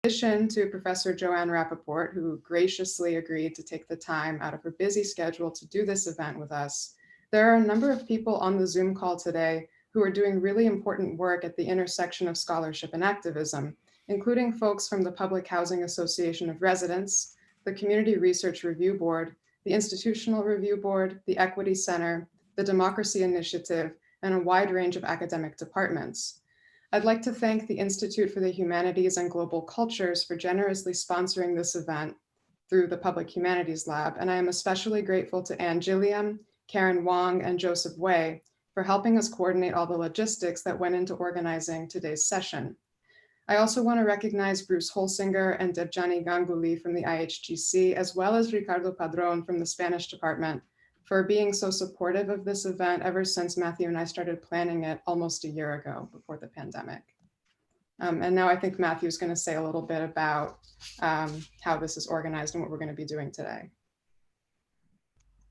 addition to Professor Joanne Rappaport, who graciously agreed to take the time out of her busy schedule to do this event with us, there are a number of people on the Zoom call today who are doing really important work at the intersection of scholarship and activism, including folks from the Public Housing Association of Residents, the Community Research Review Board, the Institutional Review Board, the Equity Center, the Democracy Initiative, and a wide range of academic departments. I'd like to thank the Institute for the Humanities and Global Cultures for generously sponsoring this event through the Public Humanities Lab, and I am especially grateful to Anne Gilliam, Karen Wong, and Joseph Wei for helping us coordinate all the logistics that went into organizing today's session. I also want to recognize Bruce Holsinger and Debjani Ganguly from the IHGC, as well as Ricardo Padron from the Spanish department, for being so supportive of this event ever since Matthew and I started planning it almost a year ago before the pandemic. And now I think Matthew's going to say a little bit about how this is organized and what we're going to be doing today.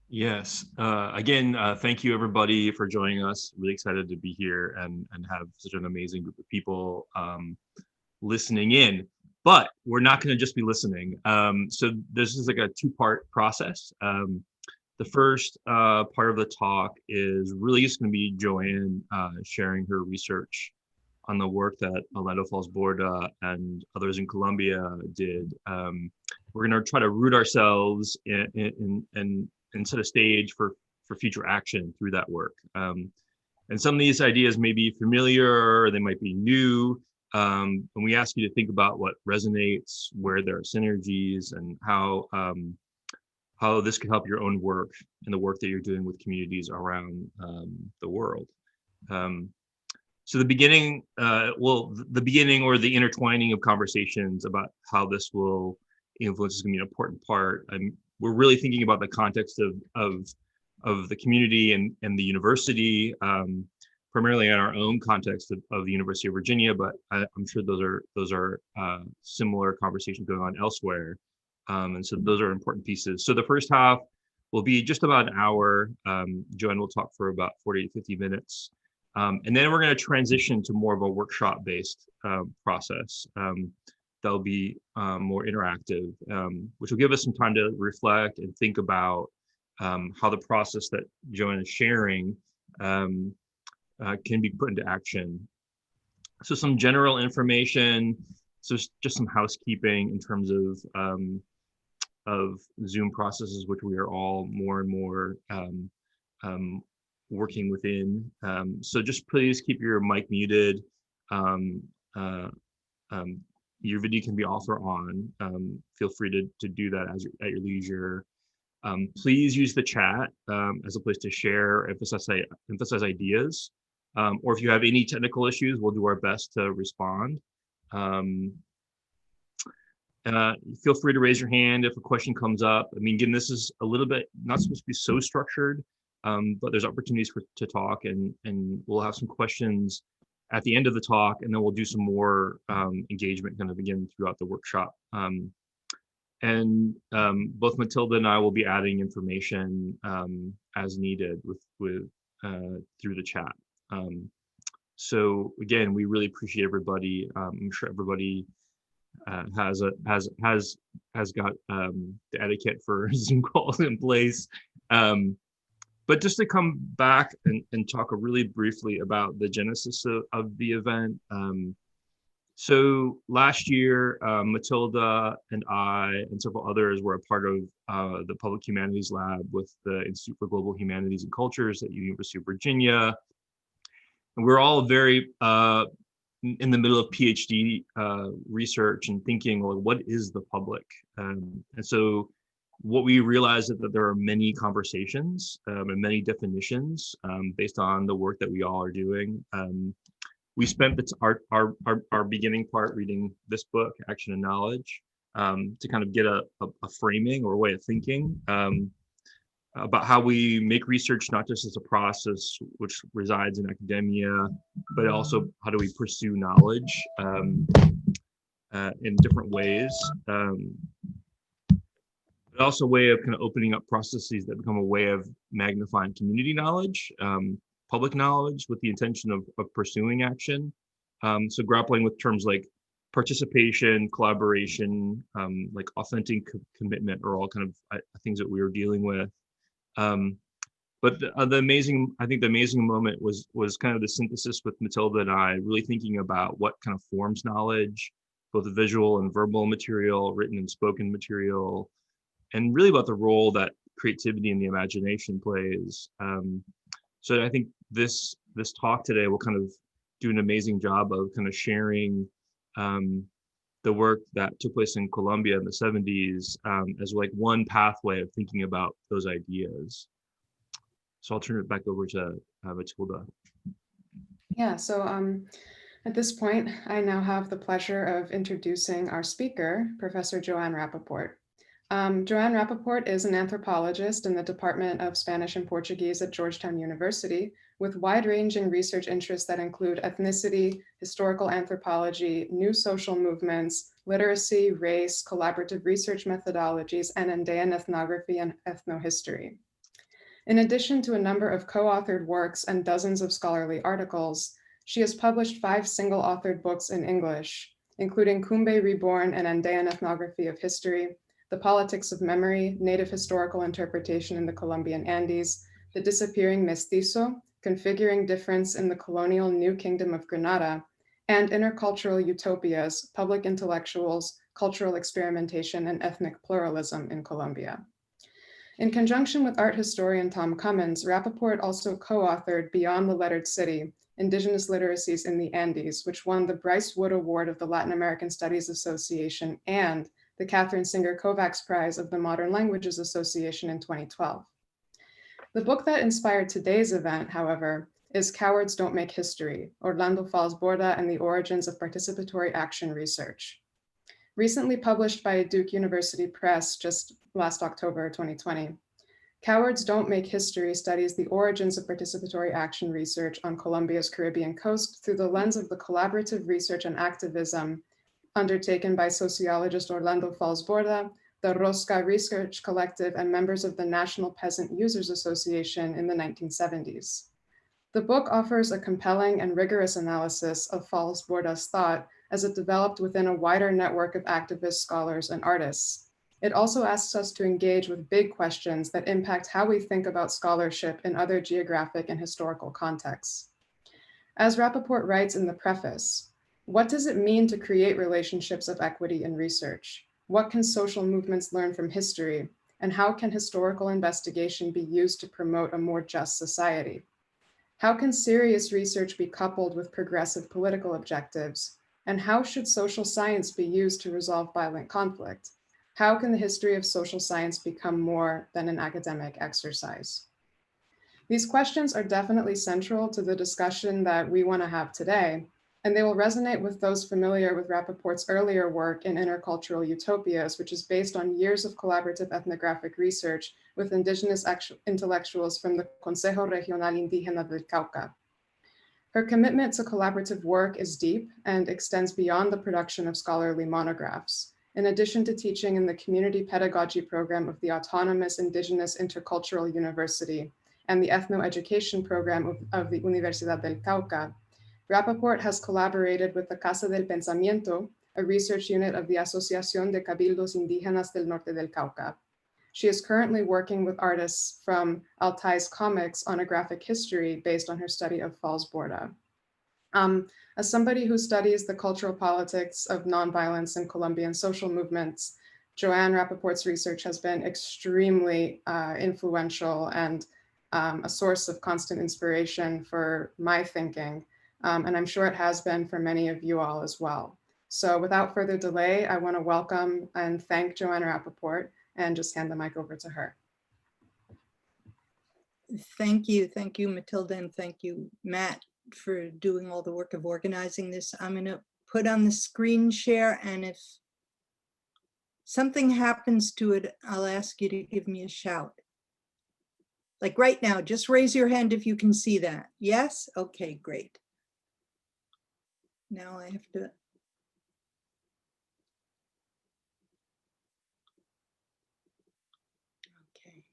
Yes. Again, thank you everybody for joining us. Really excited to be here and have such an amazing group of people listening in. But we're not going to just be listening. So this is like a two-part process. The first part of the talk is really just going to be Joanne sharing her research on the work that Orlando Fals Borda and others in Colombia did. We're going to try to root ourselves and set a stage for future action through that work. And some of these ideas may be familiar or they might be new. And we ask you to think about what resonates, where there are synergies, and how this could help your own work and the work that you're doing with communities around the world. So the beginning, the beginning or the intertwining of conversations about how this will influence is going to be an important part. We're really thinking about the context of the community and the university, primarily in our own context of the University of Virginia, but I'm sure those are similar conversations going on elsewhere. And so those are important pieces. So the first half will be just about an hour. Joanne will talk for about 40 to 50 minutes. And then we're going to transition to more of a workshop-based process. That'll be more interactive, which will give us some time to reflect and think about how the process that Joanne is sharing can be put into action. So some general information, so just some housekeeping in terms of Zoom processes, which we are all more and more working within. So just please keep your mic muted. Your video can be off or on. Feel free to do that at your leisure. Please use the chat as a place to share, emphasize ideas. Or if you have any technical issues, we'll do our best to respond. Feel free to raise your hand if a question comes up. I mean, again, this is a little bit not supposed to be so structured, but there's opportunities to talk, and we'll have some questions at the end of the talk, and then we'll do some more engagement kind of again throughout the workshop. Both Matilda and I will be adding information as needed through the chat. So again, we really appreciate everybody. I'm sure everybody has got the etiquette for Zoom calls in place. But just to come back and talk really briefly about the genesis of the event. So last year, Matilda and I and several others were a part of the Public Humanities Lab with the Institute for Global Humanities and Cultures at the University of Virginia. And we're all very in the middle of PhD research and thinking, well, what is the public? And so what we realized is that there are many conversations and many definitions based on the work that we all are doing. We spent our beginning part reading this book, Action and Knowledge, to kind of get a framing or a way of thinking about how we make research, not just as a process which resides in academia, but also how do we pursue knowledge in different ways. But also a way of kind of opening up processes that become a way of magnifying community knowledge, public knowledge with the intention of pursuing action. So grappling with terms like participation, collaboration, like authentic commitment are all kind of things that we were dealing with. But the amazing, I think the amazing moment was kind of the synthesis with Matilda and I, really thinking about what kind of forms knowledge, both the visual and verbal material, written and spoken material, and really about the role that creativity and the imagination plays. So I think this talk today will kind of do an amazing job of kind of sharing the work that took place in Colombia in the 70s as like one pathway of thinking about those ideas. So I'll turn it back over to Matilda. Yeah, so at this point, I now have the pleasure of introducing our speaker, Professor Joanne Rappaport. Joanne Rappaport is an anthropologist in the Department of Spanish and Portuguese at Georgetown University, with wide-ranging research interests that include ethnicity, historical anthropology, new social movements, literacy, race, collaborative research methodologies, and Andean ethnography and ethnohistory. In addition to a number of co-authored works and dozens of scholarly articles, she has published 5 single-authored books in English, including Cumbe Reborn, an Andean ethnography of history, The Politics of Memory, Native Historical Interpretation in the Colombian Andes, The Disappearing Mestizo, Configuring Difference in the Colonial New Kingdom of Granada, and Intercultural Utopias, Public Intellectuals, Cultural Experimentation, and Ethnic Pluralism in Colombia. In conjunction with art historian Tom Cummins, Rappaport also co-authored Beyond the Lettered City, Indigenous Literacies in the Andes, which won the Bryce Wood Award of the Latin American Studies Association and the Catherine Singer Kovacs Prize of the Modern Languages Association in 2012. The book that inspired today's event, however, is Cowards Don't Make History, Orlando Fals Borda and the Origins of Participatory Action Research. Recently published by Duke University Press just last October 2020, Cowards Don't Make History studies the origins of participatory action research on Colombia's Caribbean coast through the lens of the collaborative research and activism undertaken by sociologist Orlando Fals Borda, the Rosca Research Collective, and members of the National Peasant Users Association in the 1970s. The book offers a compelling and rigorous analysis of Fals Borda's thought as it developed within a wider network of activists, scholars, and artists. It also asks us to engage with big questions that impact how we think about scholarship in other geographic and historical contexts. As Rappaport writes in the preface, what does it mean to create relationships of equity in research? What can social movements learn from history? And how can historical investigation be used to promote a more just society? How can serious research be coupled with progressive political objectives? And how should social science be used to resolve violent conflict? How can the history of social science become more than an academic exercise? These questions are definitely central to the discussion that we want to have today, and they will resonate with those familiar with Rappaport's earlier work in Intercultural Utopias, which is based on years of collaborative ethnographic research with indigenous intellectuals from the Consejo Regional Indígena del Cauca. Her commitment to collaborative work is deep and extends beyond the production of scholarly monographs. In addition to teaching in the community pedagogy program of the Autonomous Indigenous Intercultural University and the ethnoeducation program of the Universidad del Cauca, Rappaport has collaborated with the Casa del Pensamiento, a research unit of the Asociación de Cabildos Indígenas del Norte del Cauca. She is currently working with artists from Altai's Comics on a graphic history based on her study of Fals Borda. As somebody who studies the cultural politics of nonviolence in Colombian social movements, Joanne Rappaport's research has been extremely influential and a source of constant inspiration for my thinking. And I'm sure it has been for many of you all as well. So without further delay, I want to welcome and thank Joanne Rappaport and just hand the mic over to her. Thank you, Matilda, and thank you, Matt, for doing all the work of organizing this. I'm going to put on the screen share, and if something happens to it, I'll ask you to give me a shout. Like right now, just raise your hand if you can see that. Yes? Okay, great. Now I have to. Okay.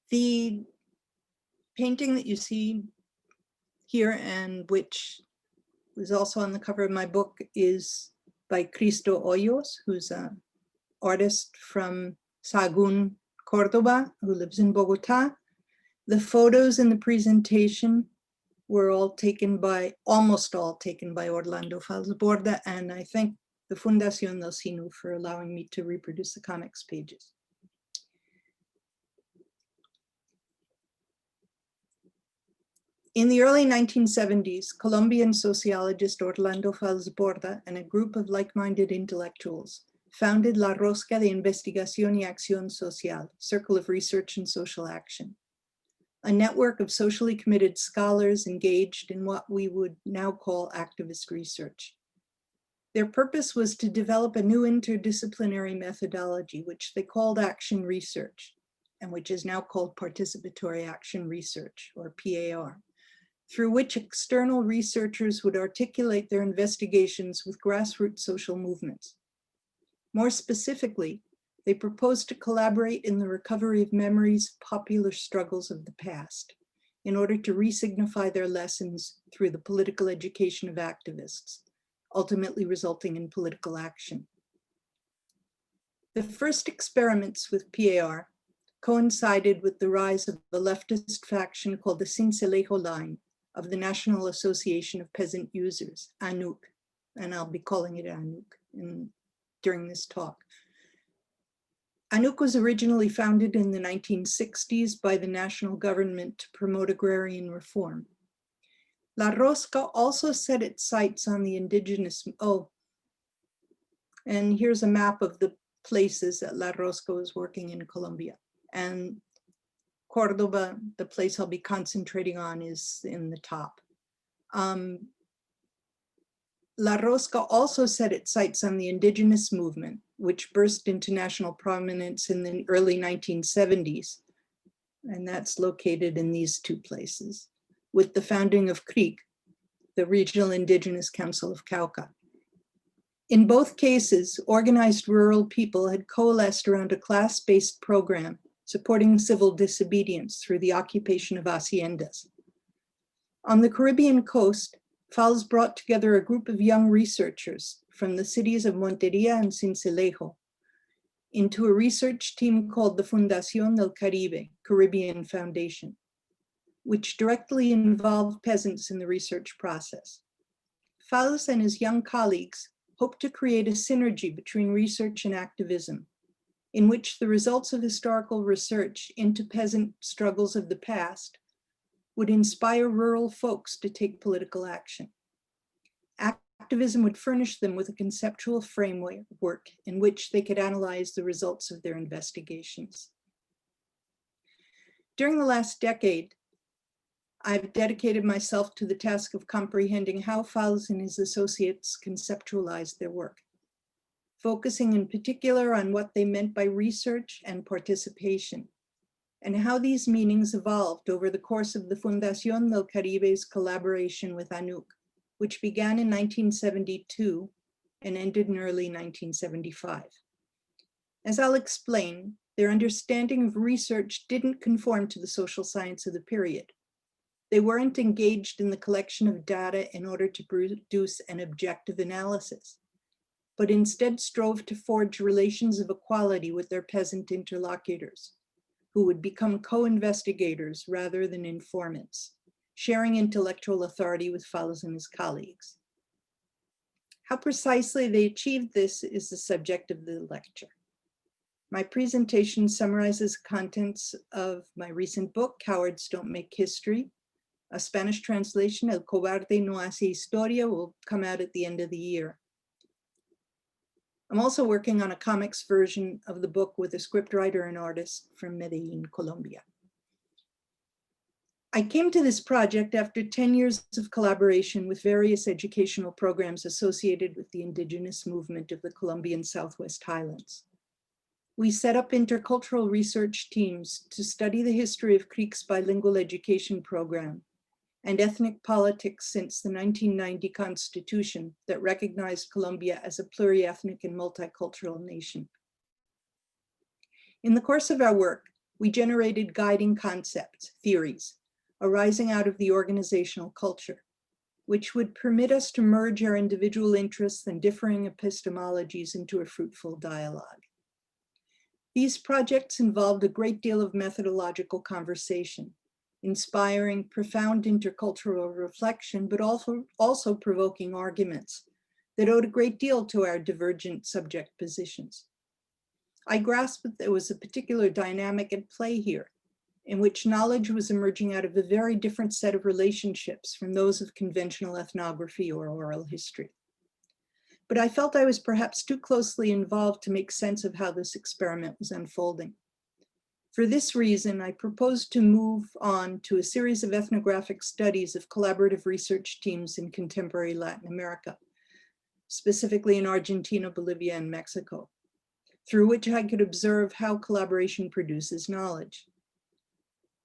The painting that you see here, and which who's also on the cover of my book, is by Cristo Hoyos, who's an artist from Sahagún, Cordoba, who lives in Bogota. The photos in the presentation were almost all taken by Orlando Fals Borda, and I thank the Fundación del Sinu for allowing me to reproduce the comics pages. In the early 1970s, Colombian sociologist Orlando Fals Borda and a group of like-minded intellectuals founded La Rosca de Investigación y Acción Social, Circle of Research and Social Action, a network of socially committed scholars engaged in what we would now call activist research. Their purpose was to develop a new interdisciplinary methodology, which they called action research, and which is now called Participatory Action Research, or PAR, through which external researchers would articulate their investigations with grassroots social movements. More specifically, they proposed to collaborate in the recovery of memories, popular struggles of the past, in order to re-signify their lessons through the political education of activists, ultimately resulting in political action. The first experiments with PAR coincided with the rise of the leftist faction called the Cincelejo Line of the National Association of Peasant Users, ANUC, and I'll be calling it ANUC during this talk. ANUC was originally founded in the 1960s by the national government to promote agrarian reform. La Rosca also set its sights on the indigenous, and here's a map of the places that La Rosca was working in Colombia. And Cordoba, the place I'll be concentrating on, is in the top. La Rosca also set its sights on the indigenous movement, which burst into national prominence in the early 1970s. And that's located in these two places, with the founding of CRIC, the Regional Indigenous Council of Cauca. In both cases, organized rural people had coalesced around a class-based program supporting civil disobedience through the occupation of haciendas. On the Caribbean coast, Fals brought together a group of young researchers from the cities of Monteria and Cincelejo into a research team called the Fundación del Caribe, Caribbean Foundation, which directly involved peasants in the research process. Fals and his young colleagues hoped to create a synergy between research and activism, in which the results of historical research into peasant struggles of the past would inspire rural folks to take political action. Activism would furnish them with a conceptual framework in which they could analyze the results of their investigations. During the last decade, I've dedicated myself to the task of comprehending how Fals and his associates conceptualized their work, focusing in particular on what they meant by research and participation, and how these meanings evolved over the course of the Fundación del Caribe's collaboration with ANUC, which began in 1972 and ended in early 1975. As I'll explain, their understanding of research didn't conform to the social science of the period. They weren't engaged in the collection of data in order to produce an objective analysis, but instead strove to forge relations of equality with their peasant interlocutors, who would become co-investigators rather than informants, sharing intellectual authority with Fals and his colleagues. How precisely they achieved this is the subject of the lecture. My presentation summarizes contents of my recent book, Cowards Don't Make History. A Spanish translation, El Cobarde No Hace Historia, will come out at the end of the year. I'm also working on a comics version of the book with a scriptwriter and artist from Medellin, Colombia. I came to this project after 10 years of collaboration with various educational programs associated with the indigenous movement of the Colombian Southwest Highlands. We set up intercultural research teams to study the history of CRIC's bilingual education program and ethnic politics since the 1990 Constitution that recognized Colombia as a pluriethnic and multicultural nation. In the course of our work, we generated guiding concepts, theories, arising out of the organizational culture, which would permit us to merge our individual interests and differing epistemologies into a fruitful dialogue. These projects involved a great deal of methodological conversation, inspiring profound intercultural reflection, but also provoking arguments that owed a great deal to our divergent subject positions. I grasped that there was a particular dynamic at play here, in which knowledge was emerging out of a very different set of relationships from those of conventional ethnography or oral history. But I felt I was perhaps too closely involved to make sense of how this experiment was unfolding. For this reason, I proposed to move on to a series of ethnographic studies of collaborative research teams in contemporary Latin America, specifically in Argentina, Bolivia, and Mexico, through which I could observe how collaboration produces knowledge.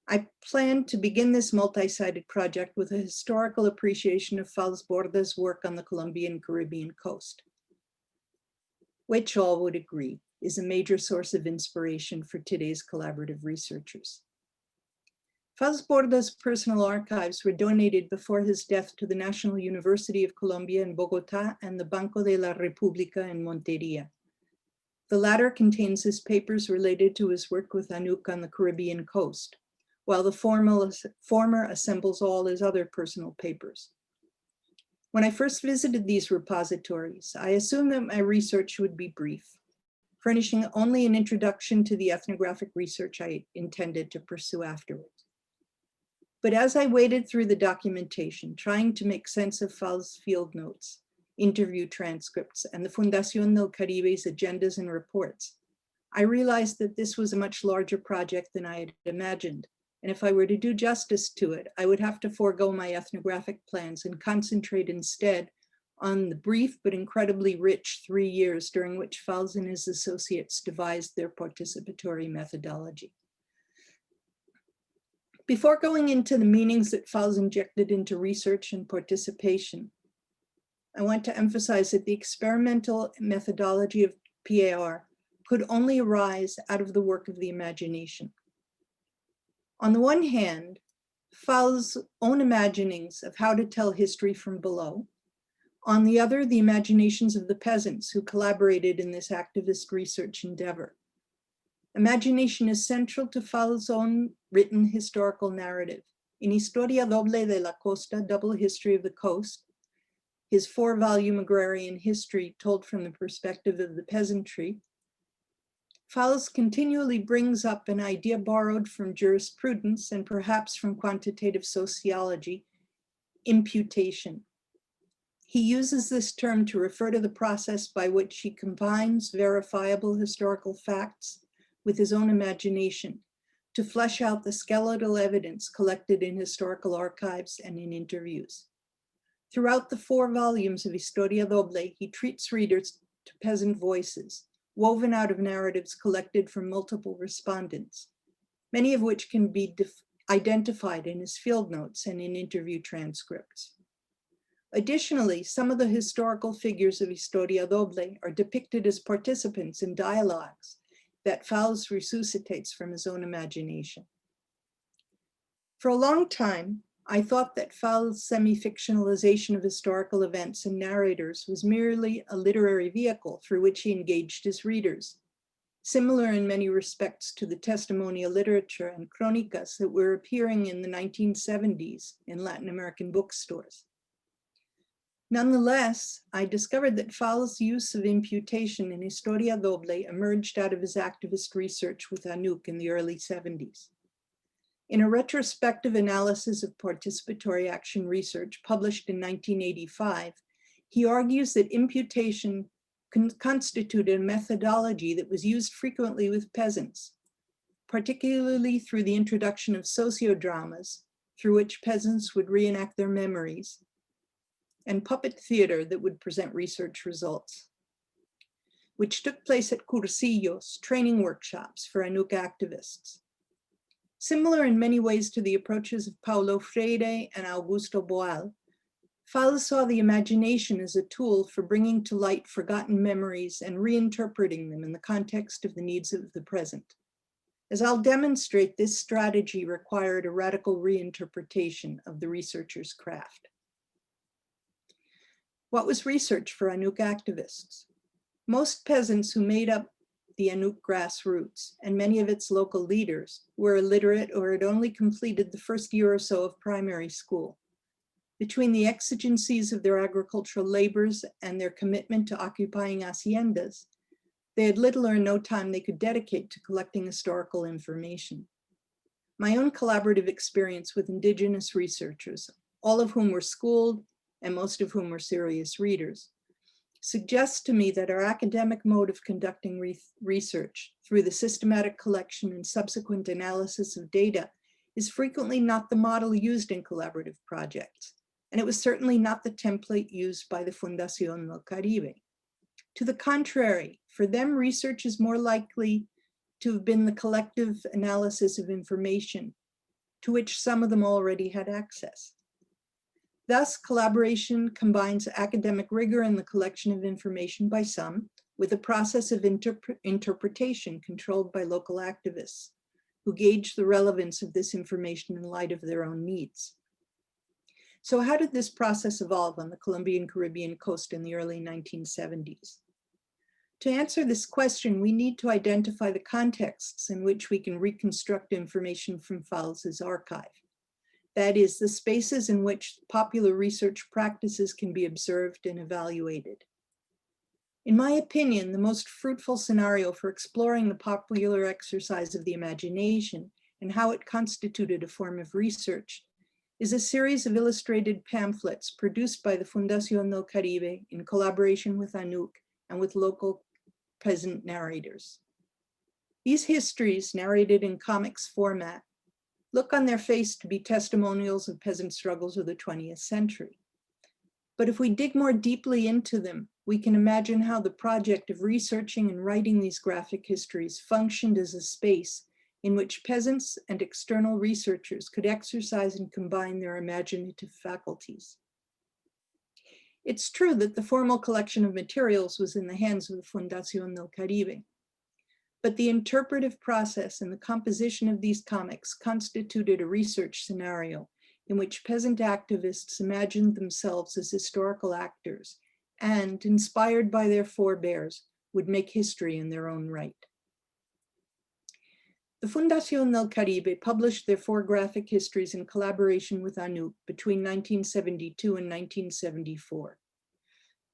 I planned to begin this multi-sided project with a historical appreciation of Fals Borda's work on the Colombian Caribbean coast, which all would agree is a major source of inspiration for today's collaborative researchers. Fals Borda's personal archives were donated before his death to the National University of Colombia in Bogotá and the Banco de la República in Montería. The latter contains his papers related to his work with Anouk on the Caribbean coast, while the former assembles all his other personal papers. When I first visited these repositories, I assumed that my research would be brief, furnishing only an introduction to the ethnographic research I intended to pursue afterwards. But as I waded through the documentation, trying to make sense of Fals' field notes, interview transcripts, and the Fundación del Caribe's agendas and reports, I realized that this was a much larger project than I had imagined. And if I were to do justice to it, I would have to forego my ethnographic plans and concentrate instead on the brief but incredibly rich 3 years during which Fals and his associates devised their participatory methodology. Before going into the meanings that Fals injected into research and participation, I want to emphasize that the experimental methodology of PAR could only arise out of the work of the imagination. On the one hand, Fals' own imaginings of how to tell history from below. On the other, the imaginations of the peasants who collaborated in this activist research endeavor. Imagination is central to Fals' own written historical narrative. In Historia Doble de la Costa, Double History of the Coast, his 4-volume agrarian history told from the perspective of the peasantry, Fals continually brings up an idea borrowed from jurisprudence and perhaps from quantitative sociology, imputation. He uses this term to refer to the process by which he combines verifiable historical facts with his own imagination to flesh out the skeletal evidence collected in historical archives and in interviews. Throughout the 4 volumes of Historia Doble, he treats readers to peasant voices, woven out of narratives collected from multiple respondents, many of which can be identified in his field notes and in interview transcripts. Additionally, some of the historical figures of Historia Doble are depicted as participants in dialogues that Fals resuscitates from his own imagination. For a long time, I thought that Fals' semi-fictionalization of historical events and narrators was merely a literary vehicle through which he engaged his readers, similar in many respects to the testimonial literature and crónicas that were appearing in the 1970s in Latin American bookstores. Nonetheless, I discovered that Fals' use of imputation in Historia Doble emerged out of his activist research with Anouk in the early 70s. In a retrospective analysis of participatory action research published in 1985, he argues that imputation constituted a methodology that was used frequently with peasants, particularly through the introduction of sociodramas through which peasants would reenact their memories, and puppet theater that would present research results, which took place at cursillos, training workshops for Anouk activists. Similar in many ways to the approaches of Paulo Freire and Augusto Boal, Fals saw the imagination as a tool for bringing to light forgotten memories and reinterpreting them in the context of the needs of the present. As I'll demonstrate, this strategy required a radical reinterpretation of the researcher's craft. What was research for Anuk activists? Most peasants who made up the Anuk grassroots and many of its local leaders were illiterate or had only completed the first year or so of primary school. Between the exigencies of their agricultural labors and their commitment to occupying haciendas, they had little or no time they could dedicate to collecting historical information. My own collaborative experience with indigenous researchers, all of whom were schooled and most of whom were serious readers, suggests to me that our academic mode of conducting research through the systematic collection and subsequent analysis of data is frequently not the model used in collaborative projects, and it was certainly not the template used by the Fundación del Caribe. To the contrary, for them, research is more likely to have been the collective analysis of information to which some of them already had access. Thus, collaboration combines academic rigor in the collection of information by some with a process of interpretation controlled by local activists who gauge the relevance of this information in light of their own needs. So how did this process evolve on the Colombian Caribbean coast in the early 1970s? To answer this question, we need to identify the contexts in which we can reconstruct information from Fals's archive. That is, the spaces in which popular research practices can be observed and evaluated. In my opinion, the most fruitful scenario for exploring the popular exercise of the imagination and how it constituted a form of research is a series of illustrated pamphlets produced by the Fundación del Caribe in collaboration with Anuk and with local peasant narrators. These histories, narrated in comics format, look on their face to be testimonials of peasant struggles of the 20th century. But if we dig more deeply into them, we can imagine how the project of researching and writing these graphic histories functioned as a space in which peasants and external researchers could exercise and combine their imaginative faculties. It's true that the formal collection of materials was in the hands of the Fundación del Caribe, but the interpretive process and the composition of these comics constituted a research scenario in which peasant activists imagined themselves as historical actors and, inspired by their forebears, would make history in their own right. The Fundación del Caribe published their 4 graphic histories in collaboration with Anuk between 1972 and 1974,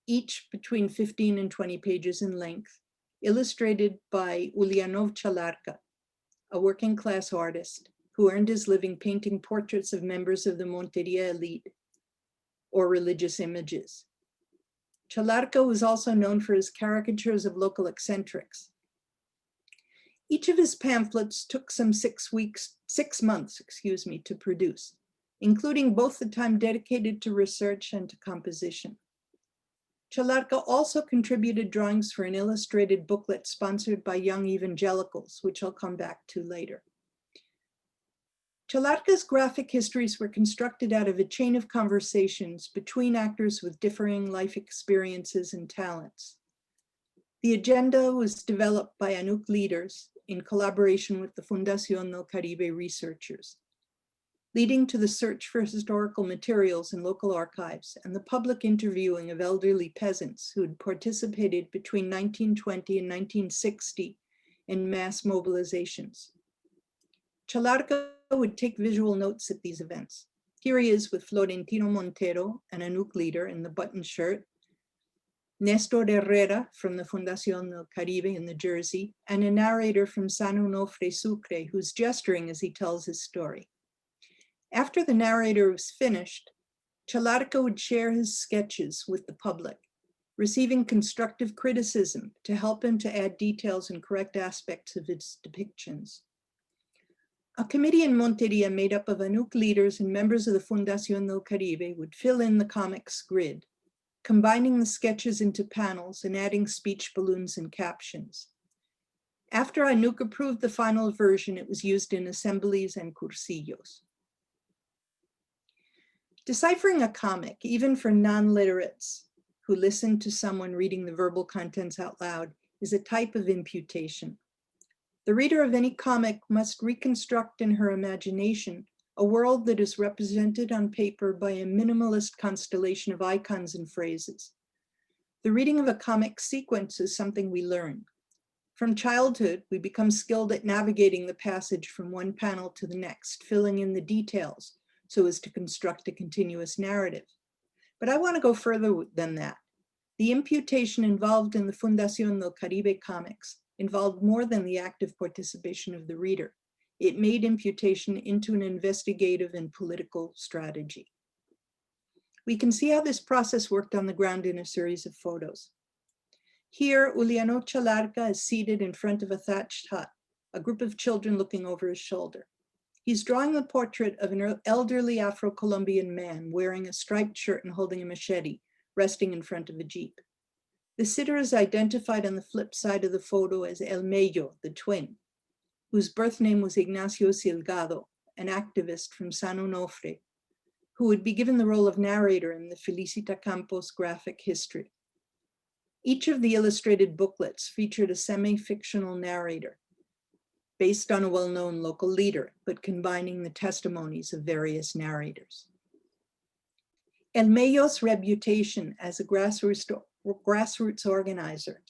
each between 15 and 20 pages in length, illustrated by Ulianov Chalarca, a working class artist who earned his living painting portraits of members of the Monteria elite or religious images. Chalarca was also known for his caricatures of local eccentrics. Each of his pamphlets took some 6 months to produce, including both the time dedicated to research and to composition. Chalarca also contributed drawings for an illustrated booklet sponsored by Young Evangelicals, which I'll come back to later. Chalarca's graphic histories were constructed out of a chain of conversations between actors with differing life experiences and talents. The agenda was developed by Anuk leaders in collaboration with the Fundación del Caribe researchers, leading to the search for historical materials in local archives and the public interviewing of elderly peasants who had participated between 1920 and 1960 in mass mobilizations. Chalarca would take visual notes at these events. Here he is with Florentino Montero, an Anuk leader in the button shirt, Nestor Herrera from the Fundación del Caribe in the jersey, and a narrator from San Onofre Sucre who's gesturing as he tells his story. After the narrator was finished, Chalarca would share his sketches with the public, receiving constructive criticism to help him to add details and correct aspects of his depictions. A committee in Monteria made up of Anuk leaders and members of the Fundación del Caribe would fill in the comics grid, combining the sketches into panels and adding speech balloons and captions. After Anuk approved the final version, it was used in assemblies and cursillos. Deciphering a comic, even for non-literates who listen to someone reading the verbal contents out loud, is a type of imputation. The reader of any comic must reconstruct in her imagination a world that is represented on paper by a minimalist constellation of icons and phrases. The reading of a comic sequence is something we learn. From childhood, we become skilled at navigating the passage from one panel to the next, filling in the details so as to construct a continuous narrative. But I want to go further than that. The imputation involved in the Fundación del Caribe comics involved more than the active participation of the reader. It made imputation into an investigative and political strategy. We can see how this process worked on the ground in a series of photos. Here, Uliano Chalarca is seated in front of a thatched hut, a group of children looking over his shoulder. He's drawing the portrait of an elderly Afro-Colombian man wearing a striped shirt and holding a machete, resting in front of a jeep. The sitter is identified on the flip side of the photo as El Mello, the twin, whose birth name was Ignacio Silgado, an activist from San Onofre, who would be given the role of narrator in the Felicita Campos graphic history. Each of the illustrated booklets featured a semi-fictional narrator based on a well-known local leader, but combining the testimonies of various narrators. El Mello's reputation as a grassroots organizer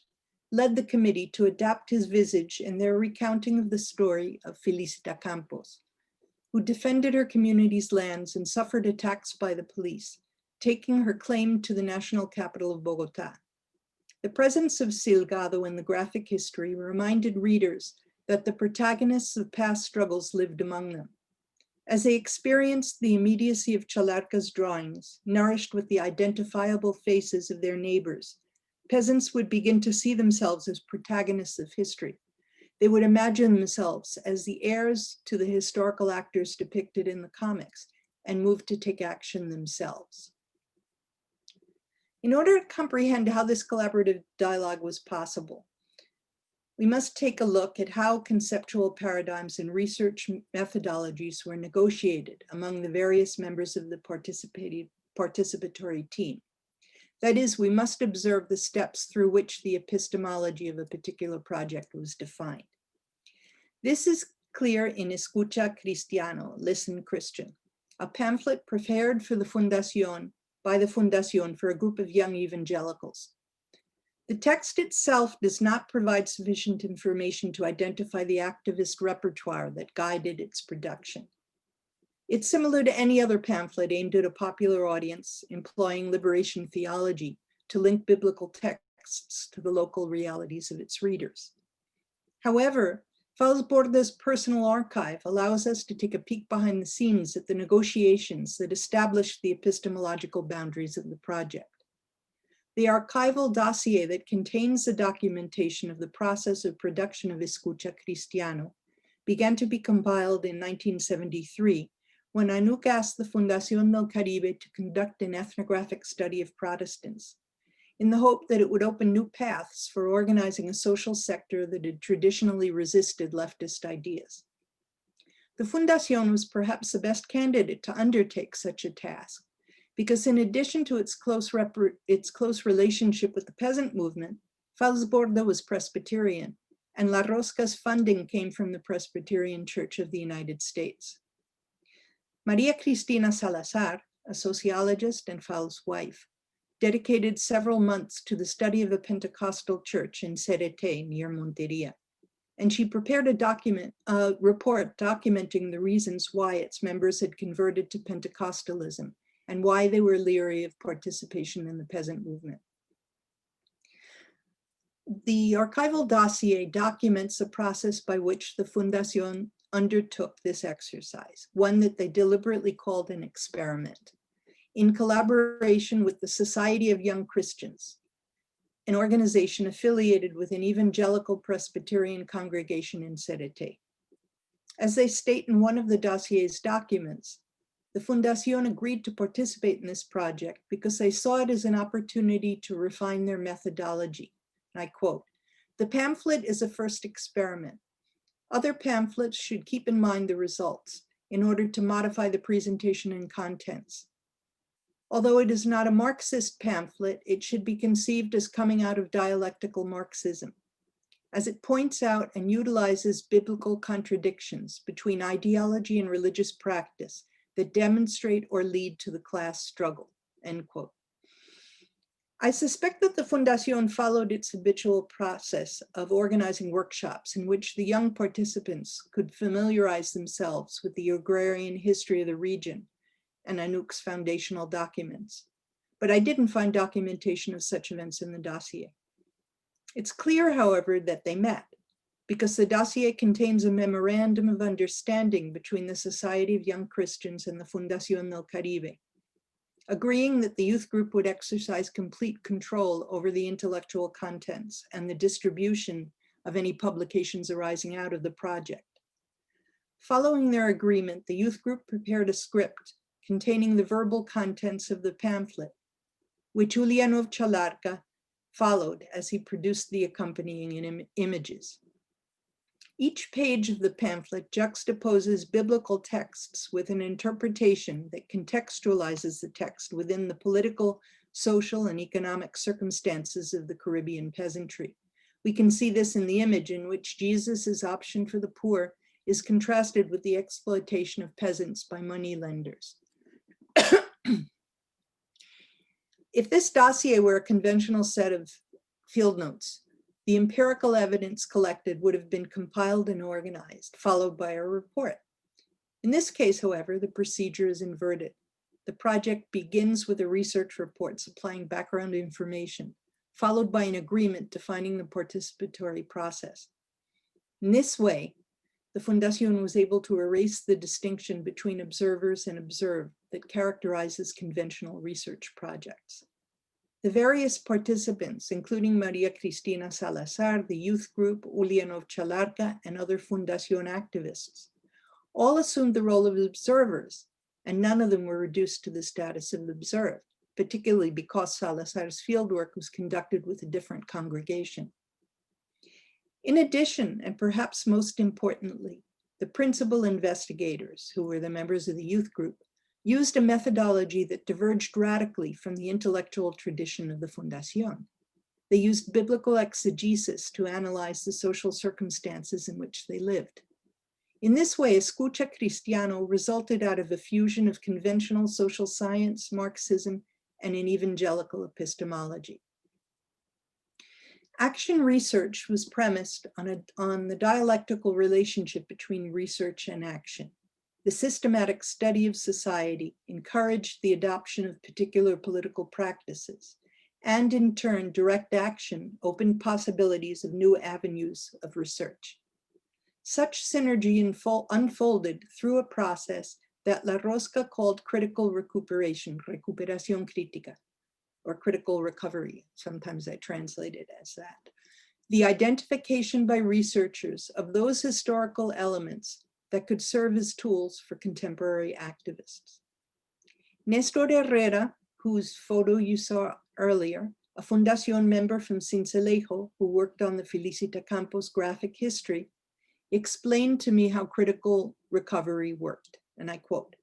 led the committee to adapt his visage in their recounting of the story of Felicita Campos, who defended her community's lands and suffered attacks by the police, taking her claim to the national capital of Bogota. The presence of Silgado in the graphic history reminded readers that the protagonists of past struggles lived among them. As they experienced the immediacy of Chalarca's drawings, nourished with the identifiable faces of their neighbors, peasants would begin to see themselves as protagonists of history. They would imagine themselves as the heirs to the historical actors depicted in the comics and move to take action themselves. In order to comprehend how this collaborative dialogue was possible, we must take a look at how conceptual paradigms and research methodologies were negotiated among the various members of the participatory team. That is, we must observe the steps through which the epistemology of a particular project was defined. This is clear in Escucha Cristiano, Listen Christian, a pamphlet prepared for the Fundación by the Fundación for a group of young evangelicals. The text itself does not provide sufficient information to identify the activist repertoire that guided its production. It's similar to any other pamphlet aimed at a popular audience, employing liberation theology to link biblical texts to the local realities of its readers. However, Fals Borda's personal archive allows us to take a peek behind the scenes at the negotiations that established the epistemological boundaries of the project. The archival dossier that contains the documentation of the process of production of Escucha Cristiano began to be compiled in 1973 when ANUC asked the Fundación del Caribe to conduct an ethnographic study of Protestants, in the hope that it would open new paths for organizing a social sector that had traditionally resisted leftist ideas. The Fundación was perhaps the best candidate to undertake such a task, because in addition to its close relationship with the peasant movement, Fals Borda was Presbyterian, and La Rosca's funding came from the Presbyterian Church of the United States. Maria Cristina Salazar, a sociologist and Fals' wife, dedicated several months to the study of a Pentecostal church in Cerete near Monteria, and she prepared a report documenting the reasons why its members had converted to Pentecostalism and why they were leery of participation in the peasant movement. The archival dossier documents the process by which the Fundación undertook this exercise, one that they deliberately called an experiment, in collaboration with the Society of Young Christians, an organization affiliated with an evangelical Presbyterian congregation in Cerete. As they state in one of the dossier's documents, the Fundación agreed to participate in this project because they saw it as an opportunity to refine their methodology. And I quote, "The pamphlet is a first experiment. Other pamphlets should keep in mind the results in order to modify the presentation and contents. Although it is not a Marxist pamphlet, it should be conceived as coming out of dialectical Marxism. as it points out and utilizes biblical contradictions between ideology and religious practice that demonstrate or lead to the class struggle, end quote. I suspect that the Fundación followed its habitual process of organizing workshops in which the young participants could familiarize themselves with the agrarian history of the region and ANUC's foundational documents. But I didn't find documentation of such events in the dossier. It's clear, however, that they met, because the dossier contains a memorandum of understanding between the Society of Young Christians and the Fundación del Caribe, agreeing that the youth group would exercise complete control over the intellectual contents and the distribution of any publications arising out of the project. Following their agreement, the youth group prepared a script containing the verbal contents of the pamphlet, which Ulianov Chalarca followed as he produced the accompanying images. Each page of the pamphlet juxtaposes biblical texts with an interpretation that contextualizes the text within the political, social, and economic circumstances of the Caribbean peasantry. We can see this in the image in which Jesus' option for the poor is contrasted with the exploitation of peasants by moneylenders. If this dossier were a conventional set of field notes, the empirical evidence collected would have been compiled and organized, followed by a report. In this case, however, the procedure is inverted. The project begins with a research report supplying background information, followed by an agreement defining the participatory process. In this way, the Fundación was able to erase the distinction between observers and observed that characterizes conventional research projects. The various participants, including Maria Cristina Salazar, the youth group, Ulianov Chalarca, and other Fundación activists, all assumed the role of observers, and none of them were reduced to the status of observed, particularly because Salazar's fieldwork was conducted with a different congregation. In addition, and perhaps most importantly, the principal investigators, who were the members of the youth group, used a methodology that diverged radically from the intellectual tradition of the Fundación. They used biblical exegesis to analyze the social circumstances in which they lived. In this way, Escucha Cristiano resulted out of a fusion of conventional social science, Marxism, and an evangelical epistemology. Action research was premised on the dialectical relationship between research and action. The systematic study of society encouraged the adoption of particular political practices, and in turn, direct action opened possibilities of new avenues of research. Such synergy unfolded through a process that La Rosca called critical recuperation, recuperación crítica, or critical recovery. Sometimes I translate it as that. The identification by researchers of those historical elements that could serve as tools for contemporary activists. Nestor Herrera, whose photo you saw earlier, a Fundación member from Sincelejo who worked on the Felicita Campos graphic history, explained to me how critical recovery worked, and I quote,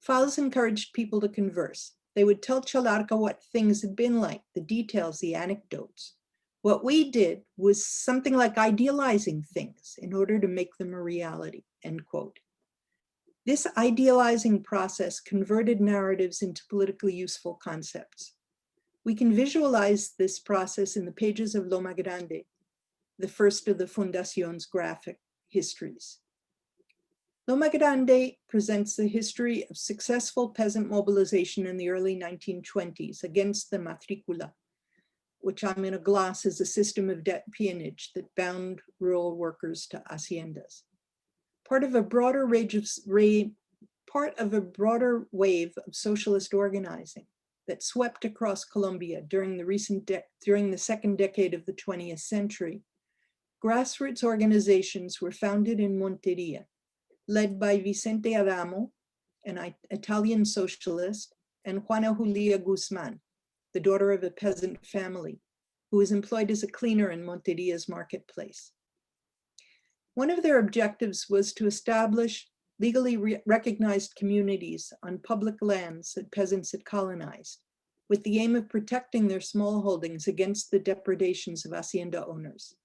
"Fals encouraged people to converse. They would tell Chalarca what things had been like, the details, the anecdotes. What we did was something like idealizing things in order to make them a reality," end quote. This idealizing process converted narratives into politically useful concepts. We can visualize this process in the pages of Loma Grande, the first of the Fundación's graphic histories. Loma Grande presents the history of successful peasant mobilization in the early 1920s against the matricula, which I'm going to gloss as a system of debt peonage that bound rural workers to haciendas. Part of a broader wave of socialist organizing that swept across Colombia during the second decade of the 20th century, grassroots organizations were founded in Monteria, led by Vicente Adamo, an Italian socialist, and Juana Julia Guzman, the daughter of a peasant family, who was employed as a cleaner in Monteria's marketplace. One of their objectives was to establish legally recognized communities on public lands that peasants had colonized, with the aim of protecting their small holdings against the depredations of hacienda owners.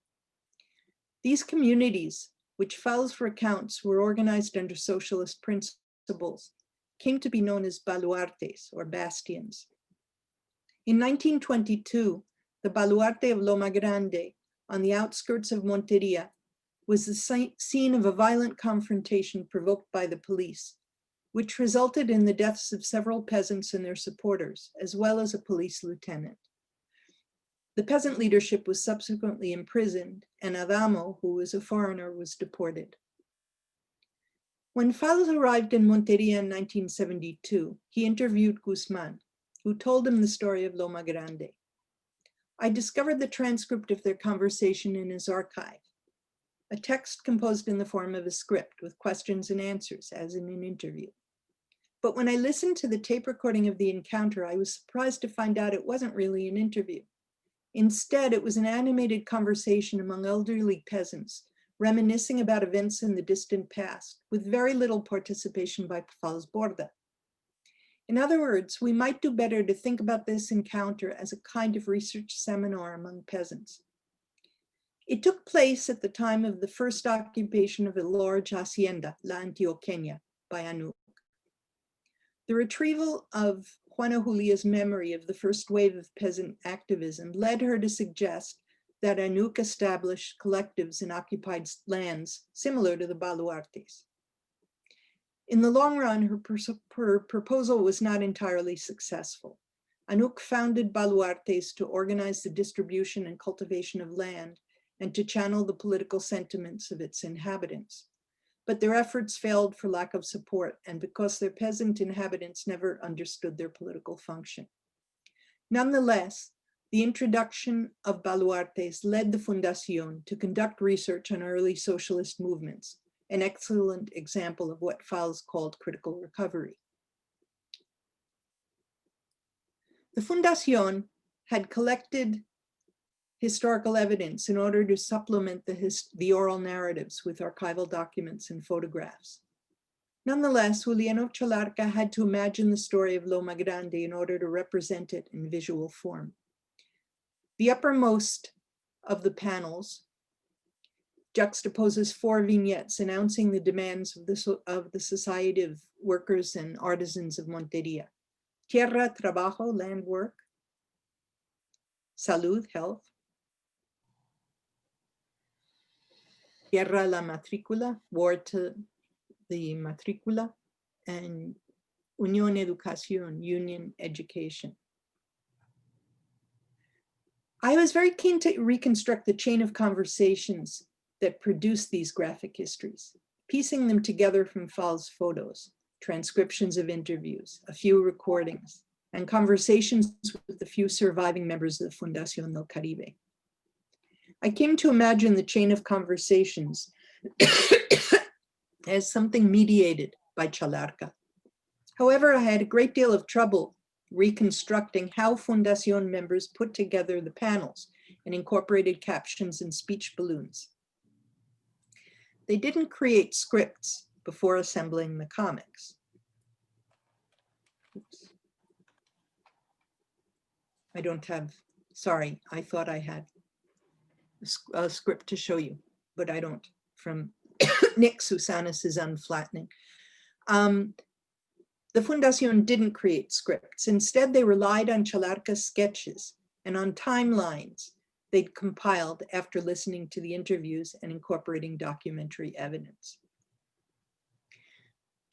These communities, which Fals recounts were organized under socialist principles, came to be known as baluartes or bastions. In 1922, the baluarte of Loma Grande on the outskirts of Monteria was the scene of a violent confrontation provoked by the police, which resulted in the deaths of several peasants and their supporters, as well as a police lieutenant. The peasant leadership was subsequently imprisoned, and Adamo, who was a foreigner, was deported. When Fals arrived in Monteria in 1972, he interviewed Guzman, who told him the story of Loma Grande. I discovered the transcript of their conversation in his archive, a text composed in the form of a script with questions and answers, as in an interview. But when I listened to the tape recording of the encounter, I was surprised to find out it wasn't really an interview. Instead, it was an animated conversation among elderly peasants, reminiscing about events in the distant past, with very little participation by Fals Borda. In other words, we might do better to think about this encounter as a kind of research seminar among peasants. It took place at the time of the first occupation of a large hacienda, La Antioqueña, by Anuk. The retrieval of Juana Julia's memory of the first wave of peasant activism led her to suggest that Anuk established collectives in occupied lands similar to the baluartes. In the long run, her proposal was not entirely successful. Anuk founded baluartes to organize the distribution and cultivation of land and to channel the political sentiments of its inhabitants. But their efforts failed for lack of support and because their peasant inhabitants never understood their political function. Nonetheless, the introduction of baluartes led the Fundación to conduct research on early socialist movements, an excellent example of what Fals called critical recovery. The Fundación had collected historical evidence in order to supplement the oral narratives with archival documents and photographs. Nonetheless, Juliano Chalarca had to imagine the story of Loma Grande in order to represent it in visual form. The uppermost of the panels juxtaposes 4 vignettes announcing the demands of the Society of Workers and Artisans of Monteria. Tierra, trabajo, land work. Salud, health. Tierra, la matrícula, war to the matrícula, and Unión Educación, union education. I was very keen to reconstruct the chain of conversations that produced these graphic histories, piecing them together from Fals photos, transcriptions of interviews, a few recordings, and conversations with the few surviving members of the Fundación del Caribe. I came to imagine the chain of conversations as something mediated by Chalarca. However, I had a great deal of trouble reconstructing how Fundación members put together the panels and incorporated captions and speech balloons. They didn't create scripts before assembling the comics. Oops. I don't have, sorry, I thought I had a script to show you, but I don't, from Nick Susanis' unflattening. The Fundación didn't create scripts. Instead, they relied on Chalarca's sketches and on timelines they'd compiled after listening to the interviews and incorporating documentary evidence.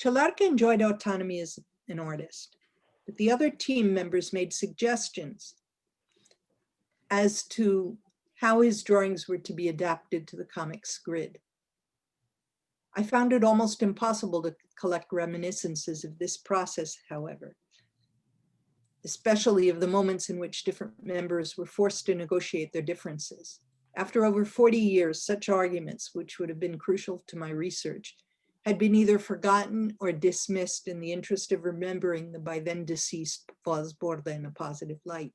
Chalarca enjoyed autonomy as an artist, but the other team members made suggestions as to how his drawings were to be adapted to the comic's grid. I found it almost impossible to collect reminiscences of this process, however, especially of the moments in which different members were forced to negotiate their differences. After over 40 years, such arguments, which would have been crucial to my research, had been either forgotten or dismissed in the interest of remembering the by then deceased Fals Borda in a positive light.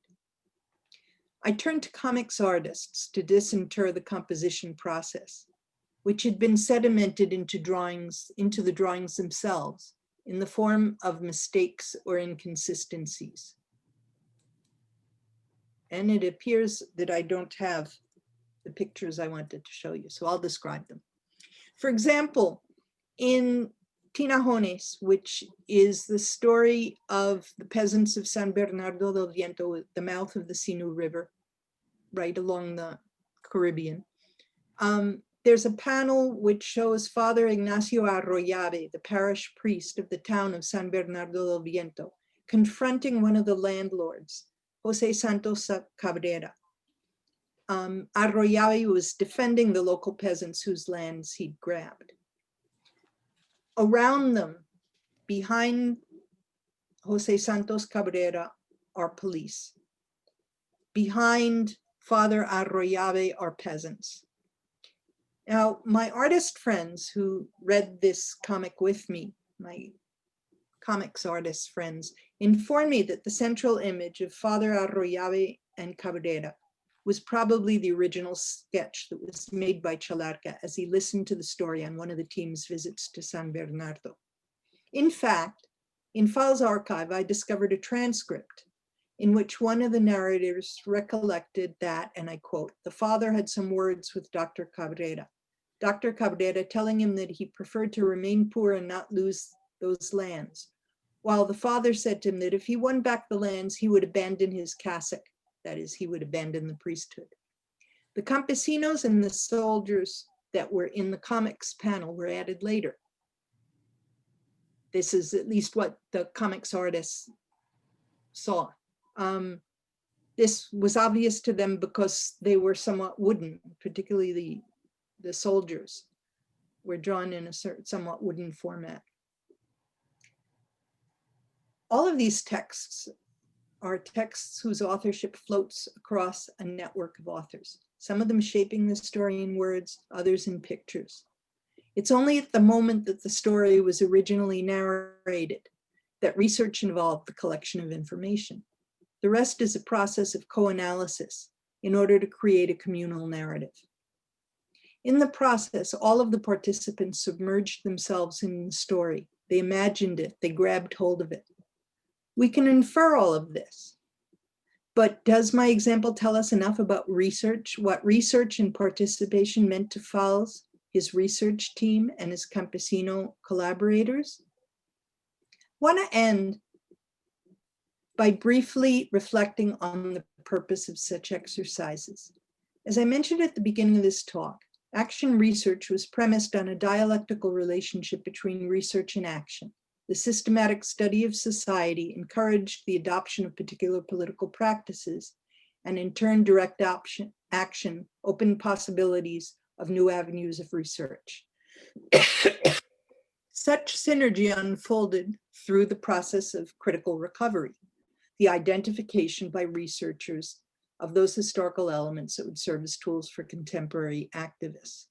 I turned to comics artists to disinter the composition process, which had been sedimented into the drawings themselves in the form of mistakes or inconsistencies. And it appears that I don't have the pictures I wanted to show you, so I'll describe them. For example, in Tinajones, which is the story of the peasants of San Bernardo del Viento at the mouth of the Sinu River, right along the Caribbean. There's a panel which shows Father Ignacio Arroyave, the parish priest of the town of San Bernardo del Viento, confronting one of the landlords, Jose Santos Cabrera. Arroyave was defending the local peasants whose lands he'd grabbed. Around them, behind Jose Santos Cabrera, are police. Behind Father Arroyave are peasants. Now, my artist friends who read this comic with me, my comics artist friends, informed me that the central image of Father Arroyave and Cabrera was probably the original sketch that was made by Chalarca as he listened to the story on one of the team's visits to San Bernardo. In fact, in Fals' archive, I discovered a transcript in which one of the narrators recollected that, and I quote, the father had some words with Dr. Cabrera. Dr. Cabrera telling him that he preferred to remain poor and not lose those lands, while the father said to him that if he won back the lands, he would abandon his cassock. That is, he would abandon the priesthood. The campesinos and the soldiers that were in the comics panel were added later. This is at least what the comics artists saw. This was obvious to them because they were somewhat wooden, particularly the soldiers were drawn in a somewhat wooden format. All of these texts are texts whose authorship floats across a network of authors, some of them shaping the story in words, others in pictures. It's only at the moment that the story was originally narrated that research involved the collection of information. The rest is a process of co-analysis in order to create a communal narrative. In the process, all of the participants submerged themselves in the story. They imagined it, they grabbed hold of it. We can infer all of this, but does my example tell us enough about research, what research and participation meant to Fals, his research team, and his campesino collaborators? I want to end by briefly reflecting on the purpose of such exercises. As I mentioned at the beginning of this talk, action research was premised on a dialectical relationship between research and action. The systematic study of society encouraged the adoption of particular political practices, and in turn, direct action opened possibilities of new avenues of research. Such synergy unfolded through the process of critical recovery, the identification by researchers of those historical elements that would serve as tools for contemporary activists.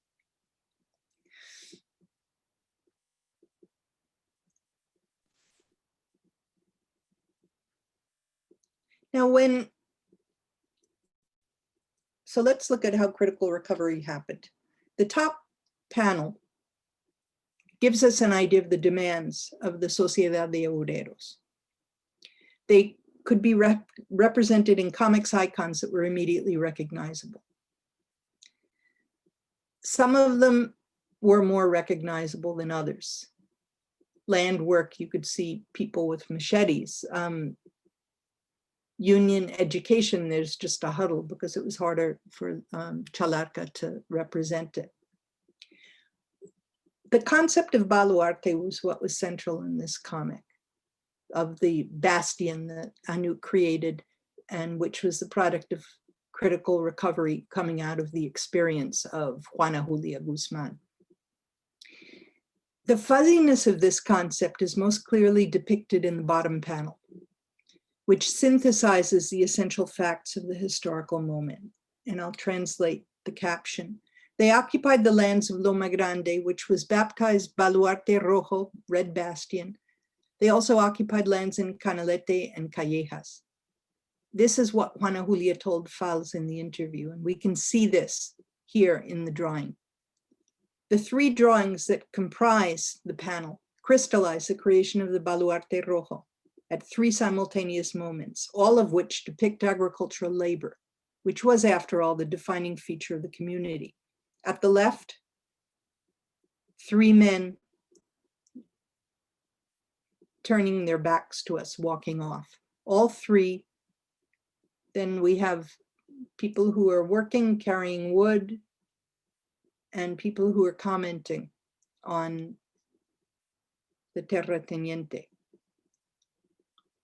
Now, so let's look at how critical recovery happened. The top panel gives us an idea of the demands of the Sociedad de Obreros. They could be represented in comics icons that were immediately recognizable. Some of them were more recognizable than others. Land work, you could see people with machetes. Union education, there's just a huddle because it was harder for Chalarca to represent it. The concept of baluarte was what was central in this comic, of the bastion that Anu created, and which was the product of critical recovery coming out of the experience of Juana Julia Guzman. The fuzziness of this concept is most clearly depicted in the bottom panel, which synthesizes the essential facts of the historical moment. And I'll translate the caption. They occupied the lands of Loma Grande, which was baptized Baluarte Rojo, Red Bastion. They also occupied lands in Canalete and Callejas. This is what Juana Julia told Fals in the interview, and we can see this here in the drawing. The three drawings that comprise the panel crystallize the creation of the Baluarte Rojo at three simultaneous moments, all of which depict agricultural labor, which was, after all, the defining feature of the community. At the left, 3 men turning their backs to us, walking off. All 3. Then we have people who are working, carrying wood, and people who are commenting on the terrateniente.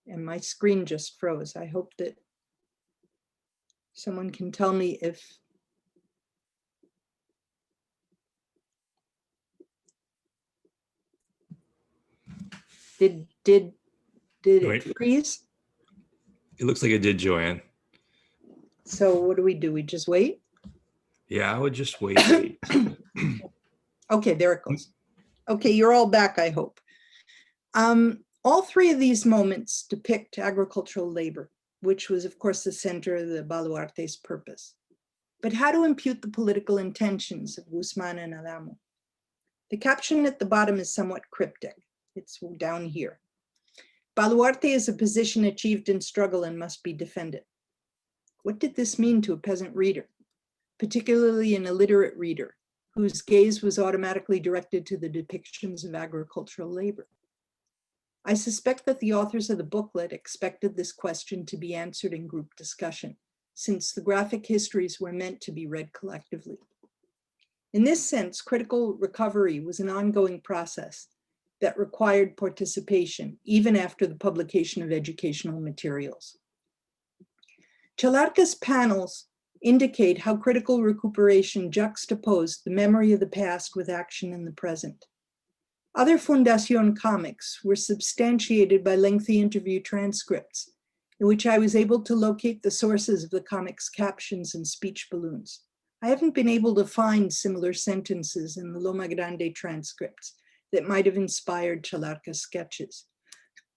And my screen just froze. I hope that someone can tell me if did Wait. it freeze? It looks like it did, Joanne. So what do? We just wait? Yeah, I would just wait. Okay, there it goes. Okay, you're all back, I hope. All 3 of these moments depict agricultural labor, which was, of course, the center of the Baluarte's purpose. But how to impute the political intentions of Guzman and Adamo? The caption at the bottom is somewhat cryptic. It's down here. Baluarte is a position achieved in struggle and must be defended. What did this mean to a peasant reader, particularly an illiterate reader, whose gaze was automatically directed to the depictions of agricultural labor? I suspect that the authors of the booklet expected this question to be answered in group discussion, since the graphic histories were meant to be read collectively. In this sense, critical recovery was an ongoing process that required participation, even after the publication of educational materials. Chalarca's panels indicate how critical recuperation juxtaposed the memory of the past with action in the present. Other Fundación comics were substantiated by lengthy interview transcripts, in which I was able to locate the sources of the comics' captions and speech balloons. I haven't been able to find similar sentences in the Loma Grande transcripts that might have inspired Chalarca's sketches.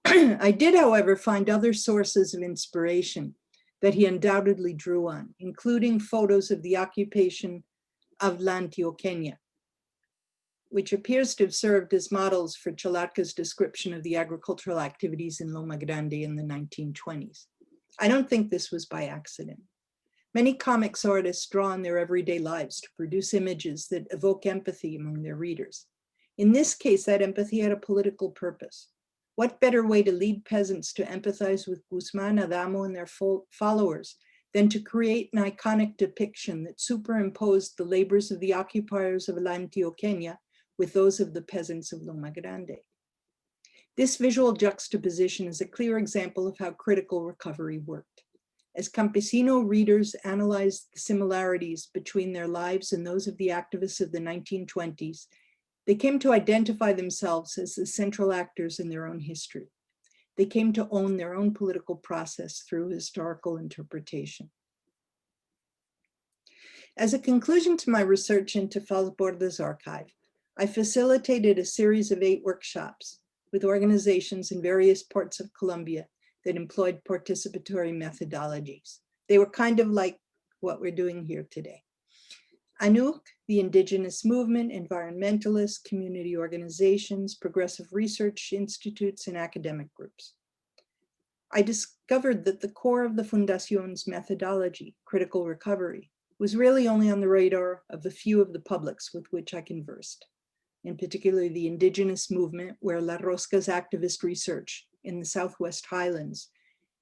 I did, however, find other sources of inspiration that he undoubtedly drew on, including photos of the occupation of La Antioqueña, which appears to have served as models for Chalarca's description of the agricultural activities in Loma Grande in the 1920s. I don't think this was by accident. Many comics artists draw on their everyday lives to produce images that evoke empathy among their readers. In this case, that empathy had a political purpose. What better way to lead peasants to empathize with Guzman, Adamo, and their followers than to create an iconic depiction that superimposed the labors of the occupiers of La Antioqueña with those of the peasants of Loma Grande? This visual juxtaposition is a clear example of how critical recovery worked. As campesino readers analyzed the similarities between their lives and those of the activists of the 1920s, they came to identify themselves as the central actors in their own history. They came to own their own political process through historical interpretation. As a conclusion to my research into Fals Borda's archive, I facilitated a series of 8 workshops with organizations in various parts of Colombia that employed participatory methodologies. They were kind of like what we're doing here today. ANUC, the indigenous movement, environmentalists, community organizations, progressive research institutes, and academic groups. I discovered that the core of the Fundación's methodology, critical recovery, was really only on the radar of a few of the publics with which I conversed, in particular the indigenous movement, where La Rosca's activist research in the Southwest Highlands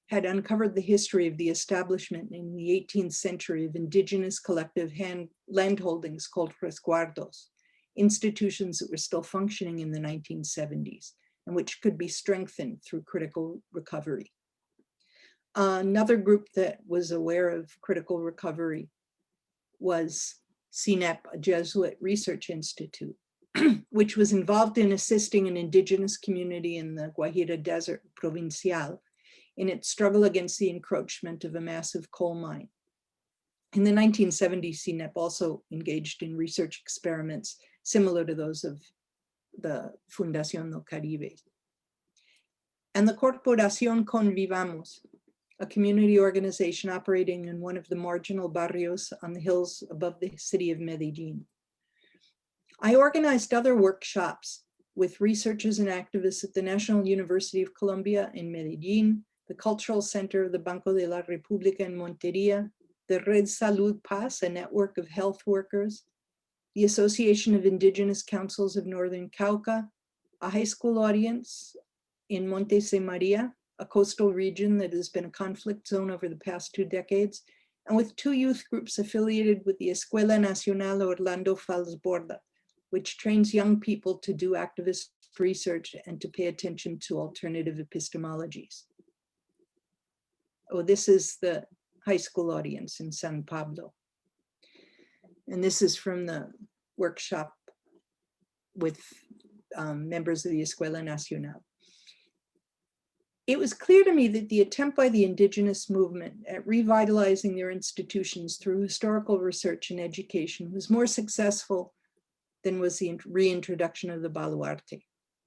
had uncovered the history of the establishment in the 18th century of indigenous collective landholdings called resguardos, institutions that were still functioning in the 1970s and which could be strengthened through critical recovery. Another group that was aware of critical recovery was CINEP, a Jesuit research institute, which was involved in assisting an indigenous community in the Guajira Desert Provincial in its struggle against the encroachment of a massive coal mine. In the 1970s, CINEP also engaged in research experiments similar to those of the Fundación No Caribe. And the Corporación Convivamos, a community organization operating in one of the marginal barrios on the hills above the city of Medellin. I organized other workshops with researchers and activists at the National University of Colombia in Medellin, the Cultural Center of the Banco de la República in Montería, the Red Salud Paz, a network of health workers, the Association of Indigenous Councils of Northern Cauca, a high school audience in Montes de Maria, a coastal region that has been a conflict zone over the past 2 decades, and with 2 youth groups affiliated with the Escuela Nacional Orlando Fals Borda, which trains young people to do activist research and to pay attention to alternative epistemologies. Oh, this is the high school audience in San Pablo. And this is from the workshop with members of the Escuela Nacional. It was clear to me that the attempt by the indigenous movement at revitalizing their institutions through historical research and education was more successful than was the reintroduction of the baluarte,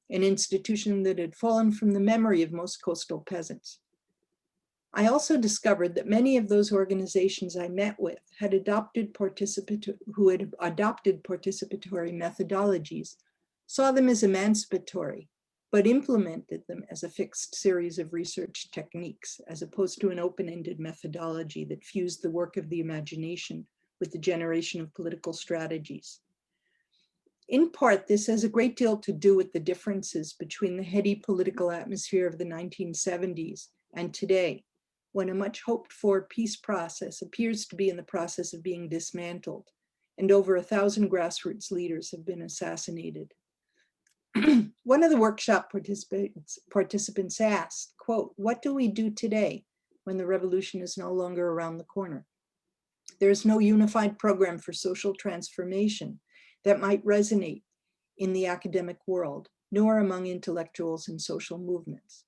an institution that had fallen from the memory of most coastal peasants. I also discovered that many of those organizations I met with had adopted participatory methodologies, saw them as emancipatory, but implemented them as a fixed series of research techniques, as opposed to an open-ended methodology that fused the work of the imagination with the generation of political strategies. In part, this has a great deal to do with the differences between the heady political atmosphere of the 1970s and today, when a much hoped for peace process appears to be in the process of being dismantled, and over 1,000 grassroots leaders have been assassinated. One of the workshop participants asked, quote, "What do we do today when the revolution is no longer around the corner? There is no unified program for social transformation that might resonate in the academic world, nor among intellectuals and social movements."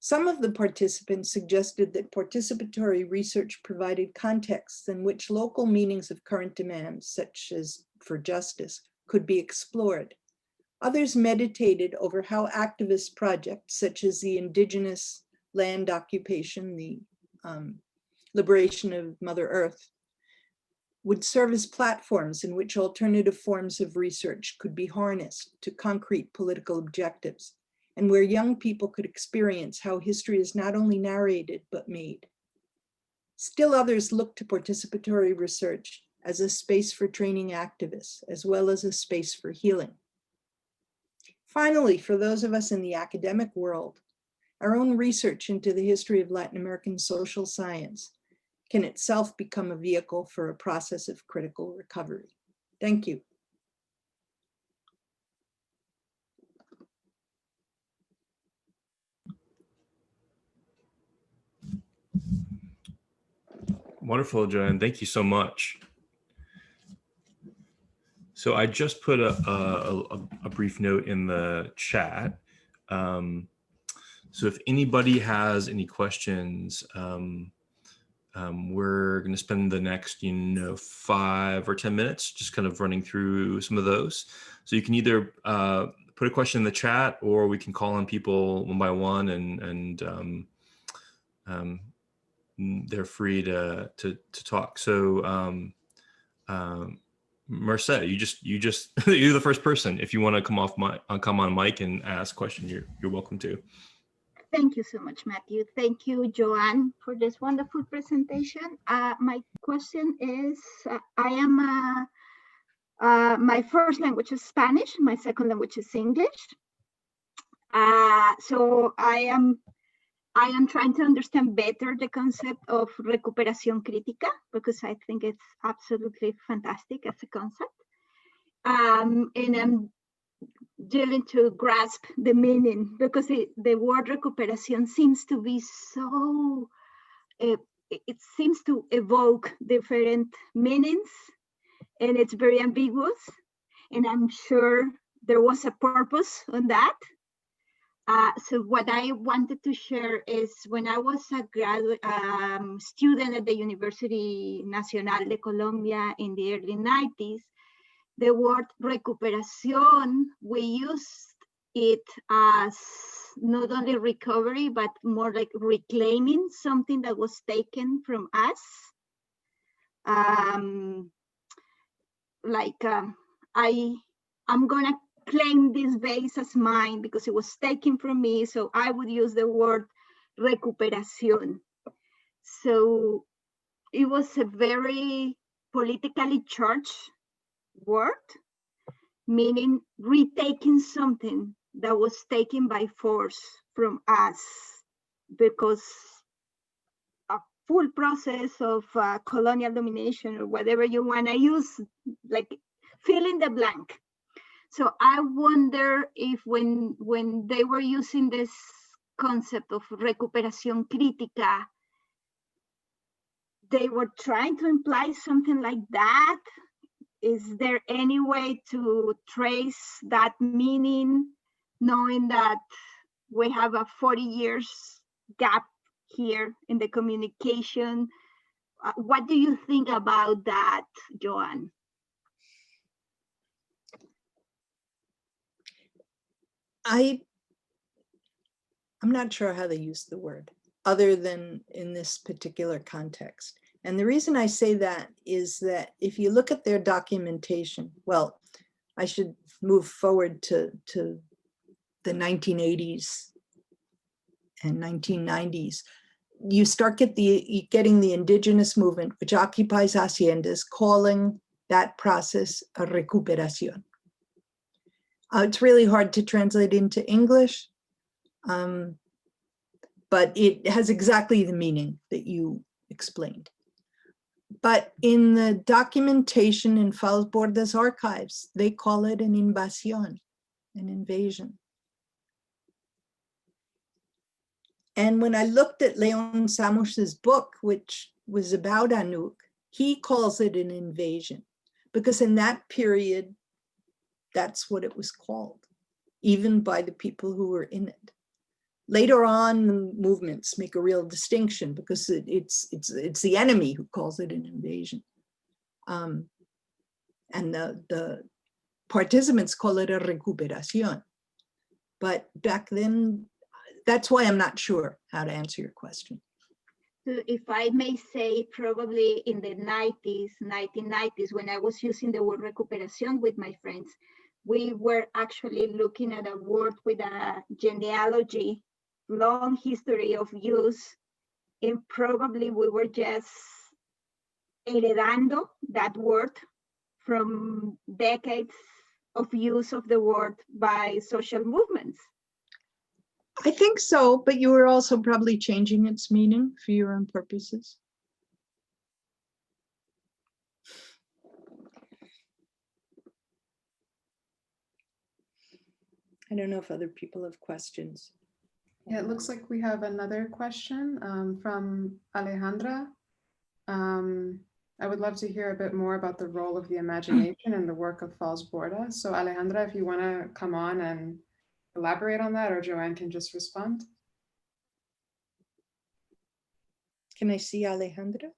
Some of the participants suggested that participatory research provided contexts in which local meanings of current demands, such as for justice, could be explored. Others meditated over how activist projects, such as the indigenous land occupation, the liberation of Mother Earth, would serve as platforms in which alternative forms of research could be harnessed to concrete political objectives, and where young people could experience how history is not only narrated, but made. Still others looked to participatory research as a space for training activists, as well as a space for healing. Finally, for those of us in the academic world, our own research into the history of Latin American social science can itself become a vehicle for a process of critical recovery. Thank you. Wonderful, Joanne. Thank you so much. So I just put a brief note in the chat. So if anybody has any questions, we're going to spend the next, 5 or 10 minutes just kind of running through some of those. So you can either put a question in the chat, or we can call on people one by one, and they're free to talk. So Marcette, you just you're the first person. If you want to come on mic and ask a question, you're welcome to. Thank you so much, Matthew. Thank you, Joanne, for this wonderful presentation. My question is, my first language is Spanish, my second language is English. So I am trying to understand better the concept of recuperación crítica, because I think it's absolutely fantastic as a concept. And I'm dealing to grasp the meaning, because the word recuperación seems to be so, it seems to evoke different meanings, and it's very ambiguous. And I'm sure there was a purpose on that. So what I wanted to share is, when I was a graduate student at the University Nacional de Colombia in the early 90s, the word recuperación, we used it as not only recovery, but more like reclaiming something that was taken from us. I'm gonna claim this vase as mine because it was taken from me, so I would use the word recuperación. So it was a very politically charged word, meaning retaking something that was taken by force from us, because a full process of colonial domination, or whatever you want to use, like fill in the blank. So I wonder if when they were using this concept of recuperación crítica, they were trying to imply something like that. Is there any way to trace that meaning, knowing that we have a 40 years gap here in the communication? What do you think about that, Joanne? I'm not sure how they use the word, other than in this particular context. And the reason I say that is that if you look at their documentation, well, I should move forward to the 1980s and 1990s. You start getting the indigenous movement, which occupies haciendas, calling that process a recuperación. It's really hard to translate into English, but it has exactly the meaning that you explained. But in the documentation in Fals Borda's archives, they call it an invasión, an invasion. And when I looked at Leon Samos's book, which was about Anuk, he calls it an invasion, because in that period, that's what it was called, even by the people who were in it. Later on, the movements make a real distinction, because it's the enemy who calls it an invasion. And the participants call it a recuperación. But back then, that's why I'm not sure how to answer your question. If I may say, probably in the 1990s, when I was using the word recuperación with my friends, we were actually looking at a word with a genealogy, long history of use, and probably we were just heredando that word from decades of use of the word by social movements. I think so, but you were also probably changing its meaning for your own purposes. I don't know if other people have questions. Yeah, it looks like we have another question from Alejandra. I would love to hear a bit more about the role of the imagination in the work of Fals Borda. So Alejandra, if you want to come on and elaborate on that, or Joanne can just respond. Can I see Alejandra?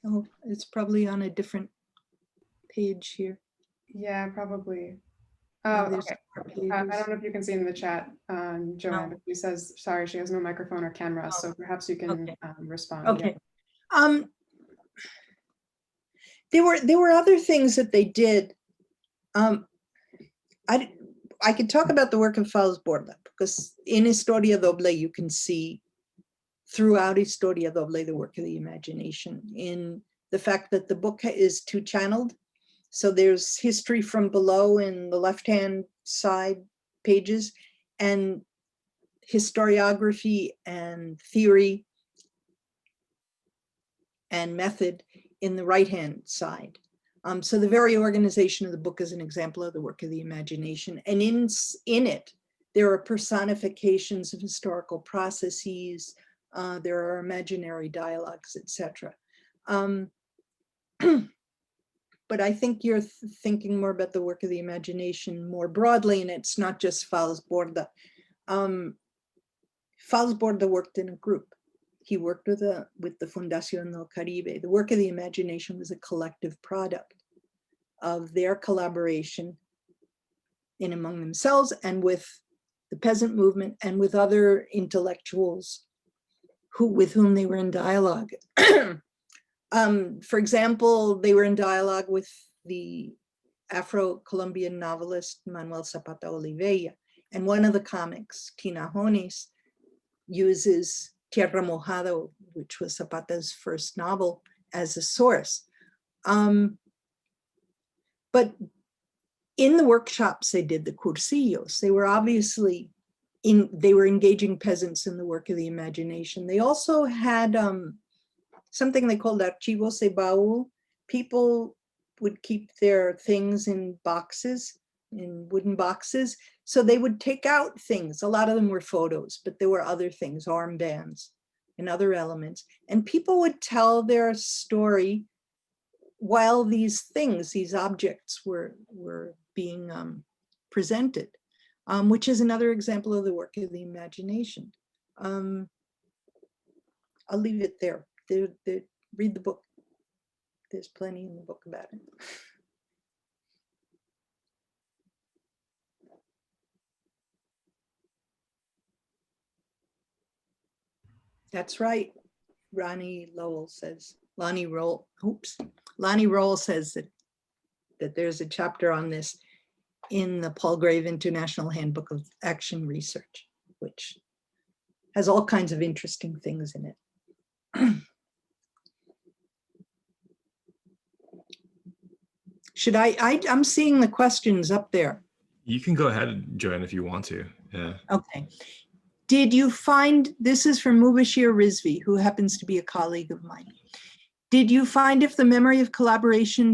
Oh, it's probably on a different page here. Yeah, probably. Oh, Oh, okay. I don't know if you can see in the chat, Joanne, but she says, sorry, she has no microphone or camera, so perhaps you can respond. Okay. Yeah. There were other things that they did. I could talk about the work of Fals Borda, because in Historia Doble, you can see throughout Historia Doble the work of the imagination, in the fact that the book is two-channeled. So there's history from below in the left-hand side pages, and historiography and theory and method in the right-hand side. So the very organization of the book is an example of the work of the imagination. And in it, there are personifications of historical processes, there are imaginary dialogues, etc. But I think you're thinking more about the work of the imagination more broadly, and it's not just Fals Borda. Fals Borda worked in a group. He worked with the Fundación del Caribe. The work of the imagination was a collective product of their collaboration in among themselves and with the peasant movement and with other intellectuals with whom they were in dialogue. For example, they were in dialogue with the Afro-Colombian novelist Manuel Zapata Oliveira, and one of the comics, Tina Jones, uses Tierra Mojada, which was Zapata's first novel, as a source. But in the workshops they did, the cursillos, they were obviously they were engaging peasants in the work of the imagination. They also had something they called archivos de baúl. People would keep their things in boxes, in wooden boxes. So they would take out things. A lot of them were photos, but there were other things, armbands and other elements. And people would tell their story while these things, these objects were being presented, which is another example of the work of the imagination. I'll leave it there. Read the book. There's plenty in the book about it. That's right. Lonnie Roll says that there's a chapter on this in the Palgrave International Handbook of Action Research, which has all kinds of interesting things in it. Should I'm seeing the questions up there. You can go ahead, Joanne, if you want to. Yeah. Okay. Did you find, this is from Mubashir Rizvi, who happens to be a colleague of mine. Did you find if the memory of collaboration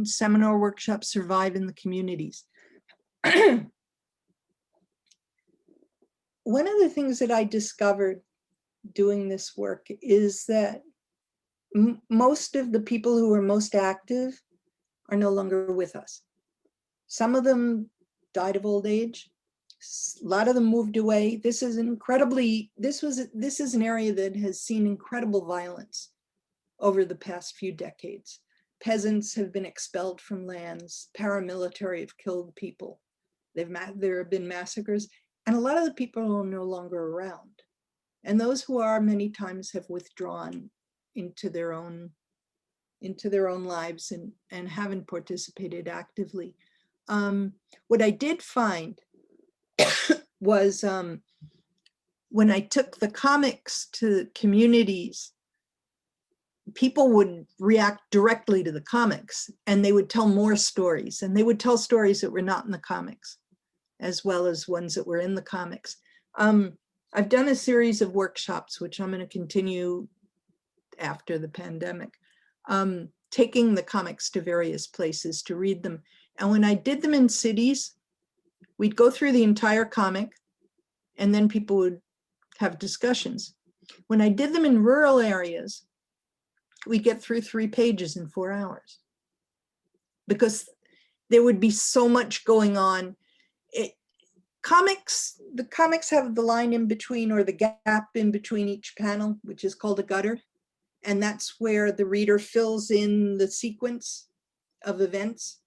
seminar workshops survive in the communities? One of the things that I discovered doing this work is that most of the people who are most active are no longer with us. Some of them died of old age. A lot of them moved away. This is an area that has seen incredible violence over the past few decades. Peasants have been expelled from lands. Paramilitary have killed people. There have been massacres, and a lot of the people are no longer around. And those who are, many times have withdrawn into their own lives and haven't participated actively. What I did find was when I took the comics to communities, people would react directly to the comics, and they would tell more stories, and they would tell stories that were not in the comics, as well as ones that were in the comics. I've done a series of workshops, which I'm going to continue after the pandemic, taking the comics to various places to read them. And when I did them in cities, we'd go through the entire comic, and then people would have discussions. When I did them in rural areas, we'd get through 3 pages in 4 hours, because there would be so much going on. The comics have the line in between, or the gap in between each panel, which is called a gutter. And that's where the reader fills in the sequence of events.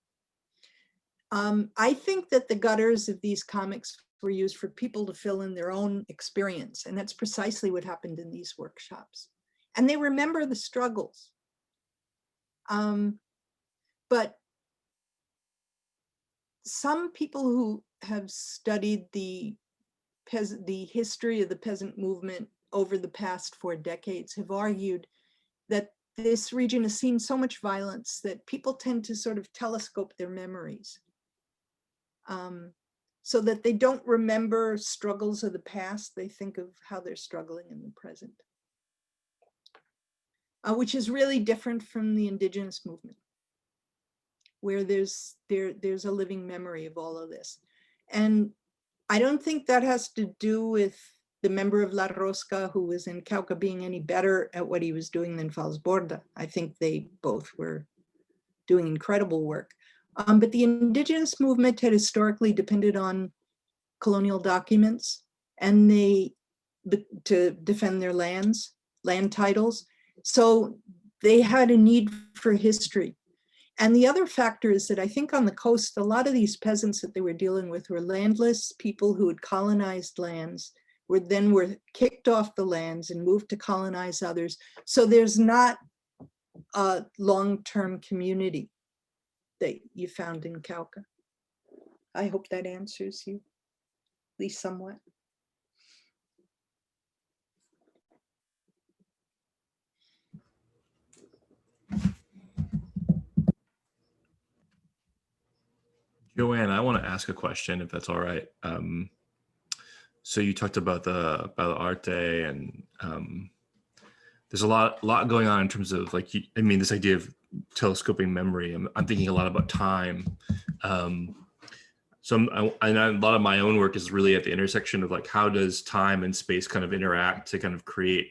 I think that the gutters of these comics were used for people to fill in their own experience. And that's precisely what happened in these workshops. And they remember the struggles. But some people who have studied the history of the peasant movement over the past 4 decades have argued that this region has seen so much violence that people tend to sort of telescope their memories, so that they don't remember struggles of the past. They think of how they're struggling in the present, which is really different from the indigenous movement, where there's a living memory of all of this. And I don't think that has to do with the member of La Rosca who was in Cauca being any better at what he was doing than Fals Borda. I think they both were doing incredible work. But the indigenous movement had historically depended on colonial documents, and to defend their land titles. So they had a need for history. And the other factor is that I think on the coast, a lot of these peasants that they were dealing with were landless people who had colonized lands, were kicked off the lands and moved to colonize others. So there's not a long-term community that you found in Cauca. I hope that answers you, at least somewhat. Joanne, I want to ask a question, if that's all right. So you talked about the arte, and there's a lot going on in terms of, like, I mean, this idea of telescoping memory. I'm thinking a lot about time. So a lot of my own work is really at the intersection of, like, how does time and space kind of interact to kind of create,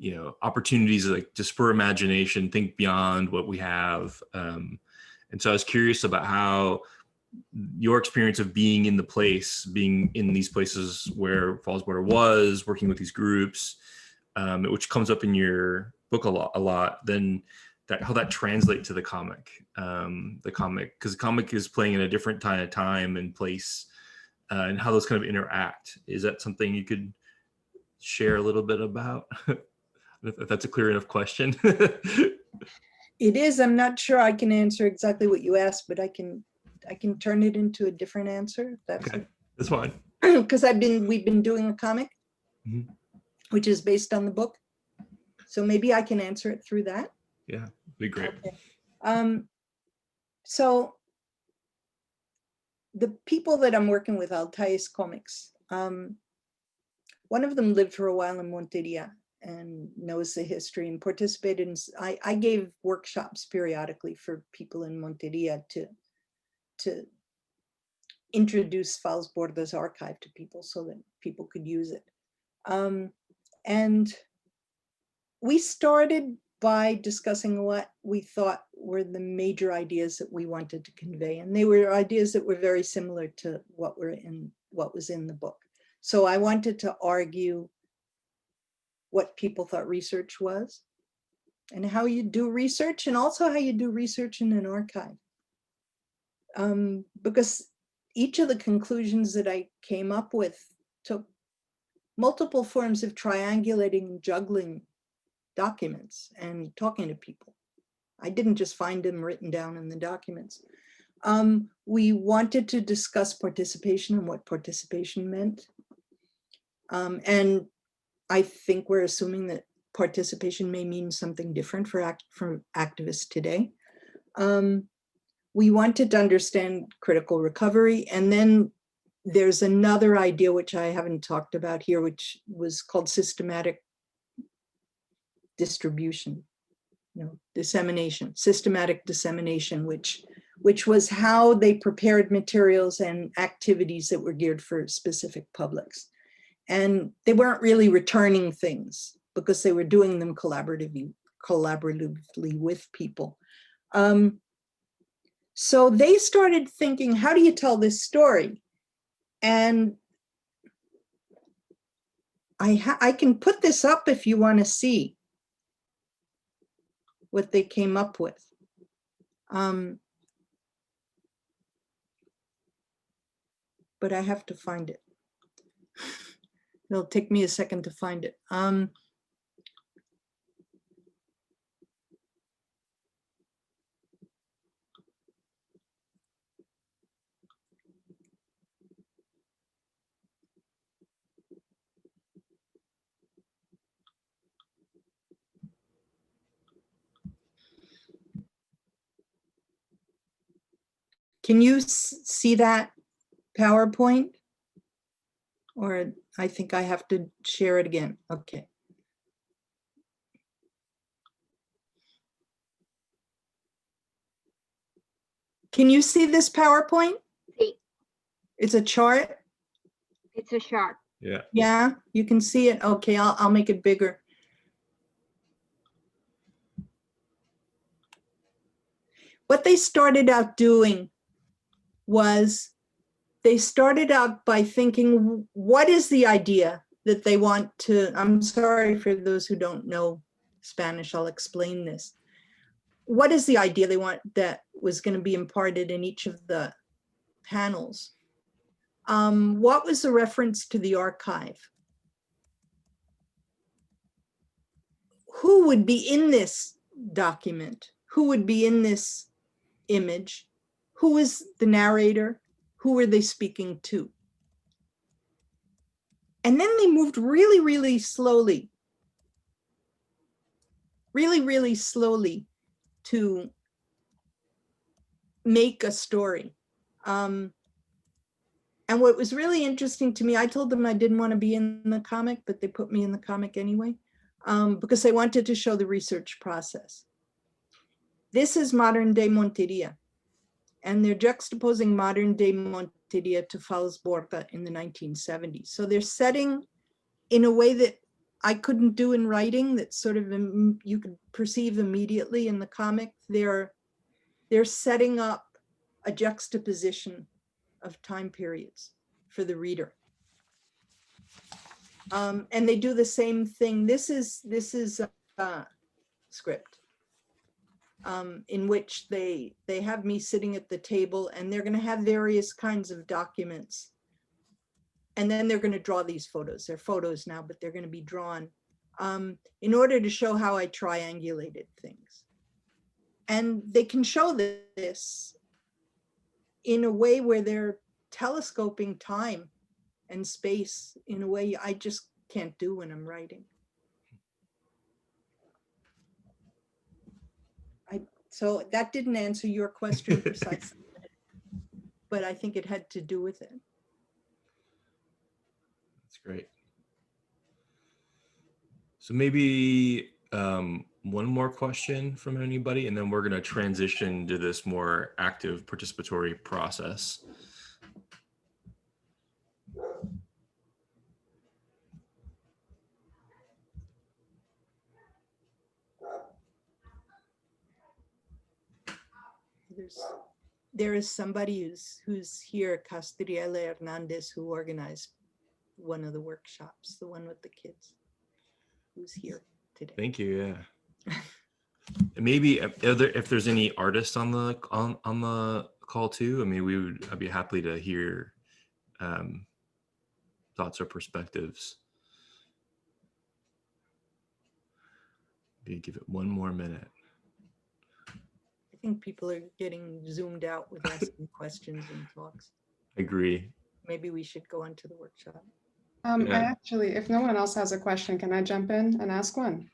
you know, opportunities, like, to spur imagination, think beyond what we have. And so I was curious about how your experience of being in these places where Fals Borda was, working with these groups, which comes up in your book a lot, then how that translates to the comic, because the comic is playing in a different kind of time and place, and how those kind of interact. Is that something you could share a little bit about? If that's a clear enough question. It is. I'm not sure I can answer exactly what you asked, but I can turn it into a different answer. That's okay. That's fine. Because we've been doing a comic, which is based on the book. So maybe I can answer it through that. Yeah, be great. Okay. So the people that I'm working with, Altais Comics, one of them lived for a while in Monteria and knows the history and participated in, I gave workshops periodically for people in Monteria to introduce Fals Borda's archive to people so that people could use it. And we started by discussing what we thought were the major ideas that we wanted to convey. And they were ideas that were very similar to what was in the book. So I wanted to argue what people thought research was and how you do research, and also how you do research in an archive. Because each of the conclusions that I came up with took multiple forms of triangulating and juggling documents and talking to people. I didn't just find them written down in the documents. We wanted to discuss participation and what participation meant. And I think we're assuming that participation may mean something different for activists today. We wanted to understand critical recovery. And then there's another idea which I haven't talked about here, which was called systematic distribution, dissemination, systematic dissemination, which was how they prepared materials and activities that were geared for specific publics. And they weren't really returning things because they were doing them collaboratively with people. So they started thinking, how do you tell this story? And I can put this up if you want to see what they came up with. But I have to find it. It'll take me a second to find it. Can you see that PowerPoint? Or I think I have to share it again. Okay. Can you see this PowerPoint? Sí. It's a chart? It's a chart. Yeah. Yeah, you can see it. Okay, I'll make it bigger. What they started out doing was they started out by thinking, what is the idea that they want to, I'm sorry for those who don't know Spanish, I'll explain this. What is the idea they want that was going to be imparted in each of the panels? What was the reference to the archive? Who would be in this document? Who would be in this image? Who is the narrator? Who were they speaking to? And then they moved really, really slowly, really slowly to make a story. And what was really interesting to me, I told them I didn't want to be in the comic, but they put me in the comic anyway, because they wanted to show the research process. This is modern day Monteria, and they're juxtaposing modern day Monteria to Fals Borda in the 1970s. So they're setting in a way that I couldn't do in writing, that sort of you could perceive immediately in the comic. They're setting up a juxtaposition of time periods for the reader. And they do the same thing. This is a script in which they have me sitting at the table, and they're going to have various kinds of documents. And then they're going to draw these photos. They're photos now, but they're going to be drawn in order to show how I triangulated things. And they can show this in a way where they're telescoping time and space in a way I just can't do when I'm writing. So that didn't answer your question precisely, but I think it had to do with it. That's great. So maybe one more question from anybody, and then we're going to transition to this more active participatory process. There is somebody who's here, Castriela Hernandez, who organized one of the workshops, the one with the kids, who's here today. Thank you. Yeah. And maybe if there's any artists on the call too, I mean, I'd be happy to hear thoughts or perspectives. Maybe give it one more minute. I think people are getting zoomed out with asking questions and talks. I agree. Maybe we should go on to the workshop. I actually, if no one else has a question, can I jump in and ask one?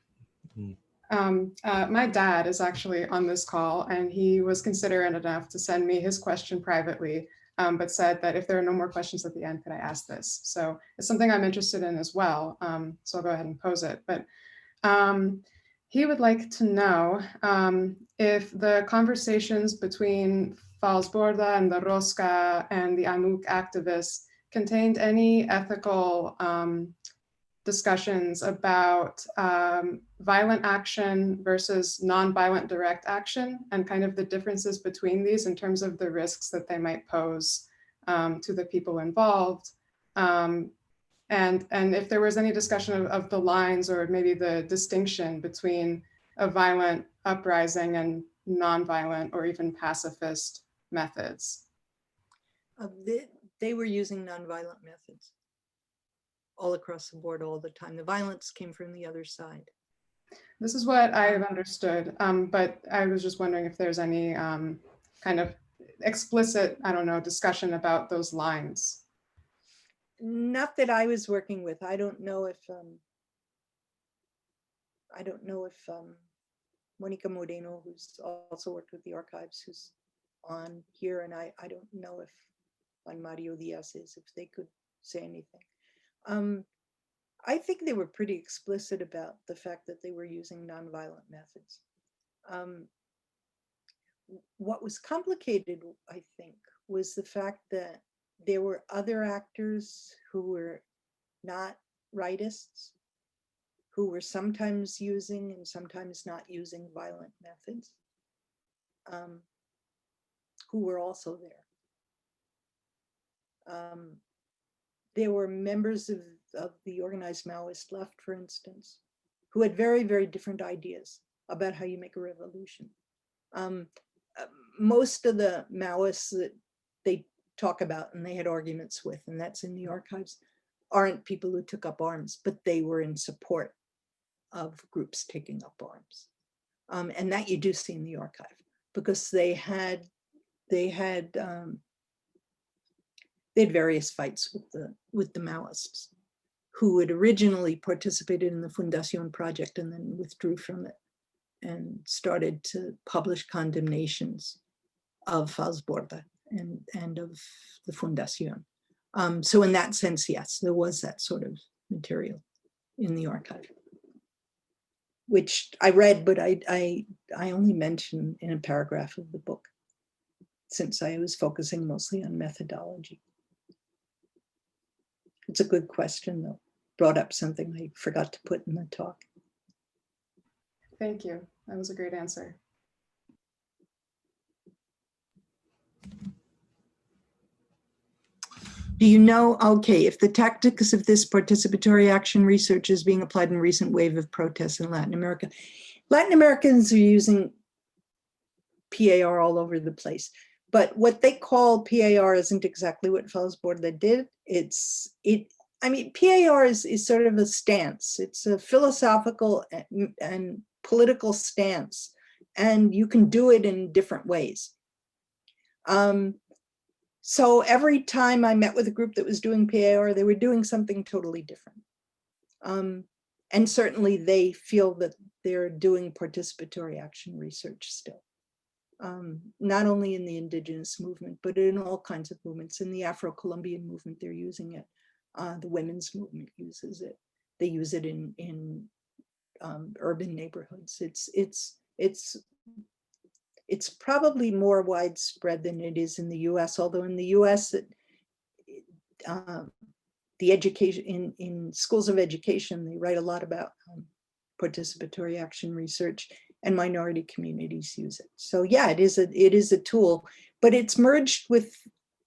My dad is actually on this call, and he was considerate enough to send me his question privately, but said that if there are no more questions at the end, could I ask this? So it's something I'm interested in as well. So I'll go ahead and pose it. But he would like to know if the conversations between Fals Borda and the Rosca and the AMUC activists contained any ethical discussions about violent action versus nonviolent direct action, and kind of the differences between these in terms of the risks that they might pose to the people involved. And if there was any discussion of the lines or maybe the distinction between a violent uprising and nonviolent or even pacifist methods. They were using nonviolent methods all across the board all the time. The violence came from the other side. This is what I've understood, but I was just wondering if there's any kind of explicit, I don't know, discussion about those lines. Not that I was working with. I don't know if Monica Moreno, who's also worked with the archives, who's on here, and I don't know if Juan Mario Diaz is, if they could say anything. I think they were pretty explicit about the fact that they were using nonviolent methods. What was complicated, I think, was the fact that there were other actors who were not rightists, who were sometimes using and sometimes not using violent methods, who were also there. There were members of the organized Maoist left, for instance, who had very, very different ideas about how you make a revolution. Most of the Maoists that they talk about and they had arguments with, and that's in the archives, aren't people who took up arms, but they were in support of groups taking up arms. And that you do see in the archive, because they had various fights with the Maoists, who had originally participated in the Fundación project and then withdrew from it and started to publish condemnations Fals Borda and of the Fundación. So in that sense, yes, there was that sort of material in the archive, which I read, but I only mention in a paragraph of the book, since I was focusing mostly on methodology. It's a good question, though. Brought up something I forgot to put in the talk. Thank you. That was a great answer. Do you know, okay, if the tactics of this participatory action research is being applied in recent wave of protests in Latin America? Latin Americans are using PAR all over the place, but what they call PAR isn't exactly what Fals Borda did. I mean, PAR is sort of a stance. It's a philosophical and political stance, and you can do it in different ways. So every time I met with a group that was doing PAR, they were doing something totally different. And certainly they feel that they're doing participatory action research still. Not only in the indigenous movement, but in all kinds of movements. In the Afro-Colombian movement, they're using it. The women's movement uses it. They use it in urban neighborhoods. It's probably more widespread than it is in the US, although in the US, the education, in schools of education, they write a lot about participatory action research, and minority communities use it. So yeah, it is a tool, but it's merged with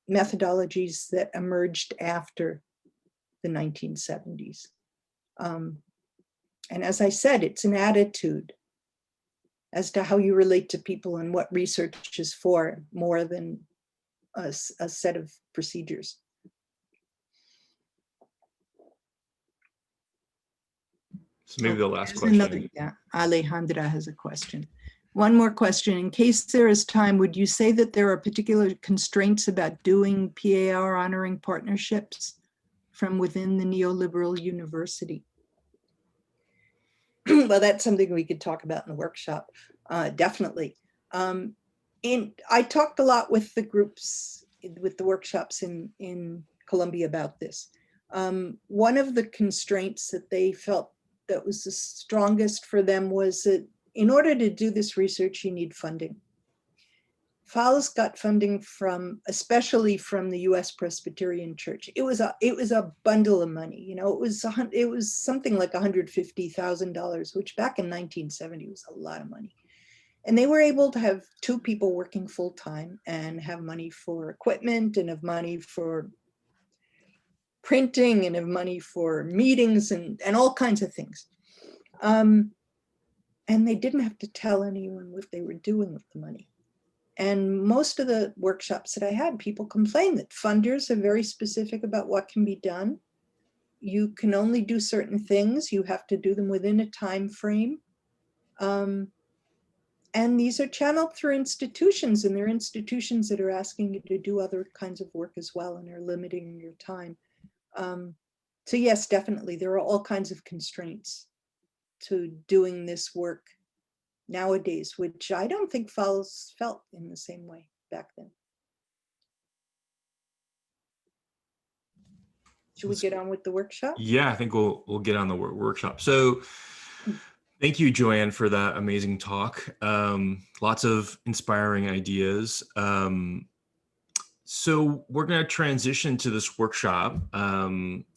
methodologies that emerged after the 1970s. And as I said, it's an attitude as to how you relate to people and what research is for, more than a set of procedures. So maybe the last question. Yeah, Alejandra has a question. One more question. In case there is time, would you say that there are particular constraints about doing PAR honoring partnerships from within the neoliberal university? Well, that's something we could talk about in the workshop, definitely. I talked a lot with the groups, with the workshops in Colombia about this. One of the constraints that they felt that was the strongest for them was that in order to do this research, you need funding. Fals got funding especially from the U.S. Presbyterian Church. It was a bundle of money. You know, it was something like $150,000, which back in 1970 was a lot of money. And they were able to have 2 people working full time and have money for equipment and have money for printing and have money for meetings and all kinds of things. And they didn't have to tell anyone what they were doing with the money. And most of the workshops that I had, people complained that funders are very specific about what can be done. You can only do certain things. You have to do them within a time frame. And these are channeled through institutions, and they're institutions that are asking you to do other kinds of work as well and are limiting your time. So yes, definitely, there are all kinds of constraints to doing this work nowadays, which I don't think Fals felt in the same way back then. Should we get on with the workshop? Yeah, I think we'll get on the workshop. So thank you, Joanne, for that amazing talk. Lots of inspiring ideas. So we're going to transition to this workshop,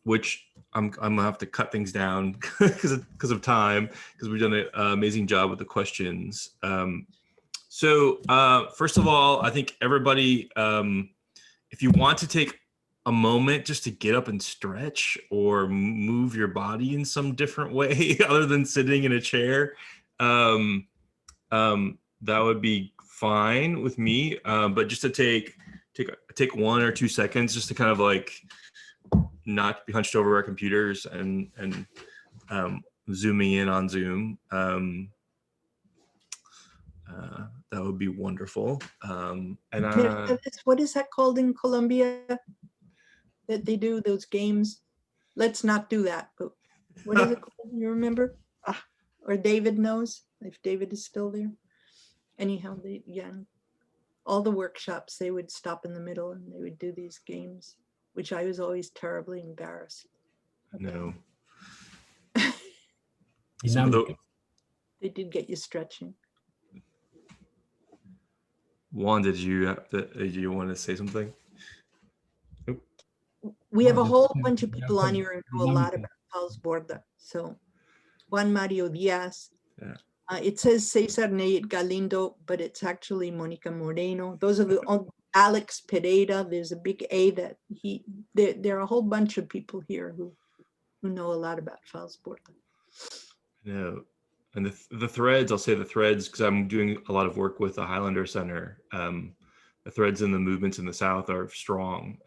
which I'm gonna have to cut things down because of time, because we've done an amazing job with the questions. So first of all, I think everybody, if you want to take a moment just to get up and stretch or move your body in some different way other than sitting in a chair, that would be fine with me. But just to take 1 or 2 seconds just to kind of like not be hunched over our computers and zooming in on Zoom. That would be wonderful. What is that called in Colombia that they do, those games? Let's not do that, but what is it called? You remember? Or David knows, if David is still there. Anyhow, all the workshops, they would stop in the middle and they would do these games, which I was always terribly embarrassed about. No. They did get you stretching. Juan, did you want to say something? We have a whole bunch of people on here who know a lot about Fals Borda. So Juan Mario Diaz. Yeah. It says Cesar Nayet Galindo, but it's actually Monica Moreno. Those are the Alex Pereira. There's a big A that there are a whole bunch of people here who know a lot about Fals Borda. No. And the threads, I'll say the threads, because I'm doing a lot of work with the Highlander Center. The threads in the movements in the South are strong.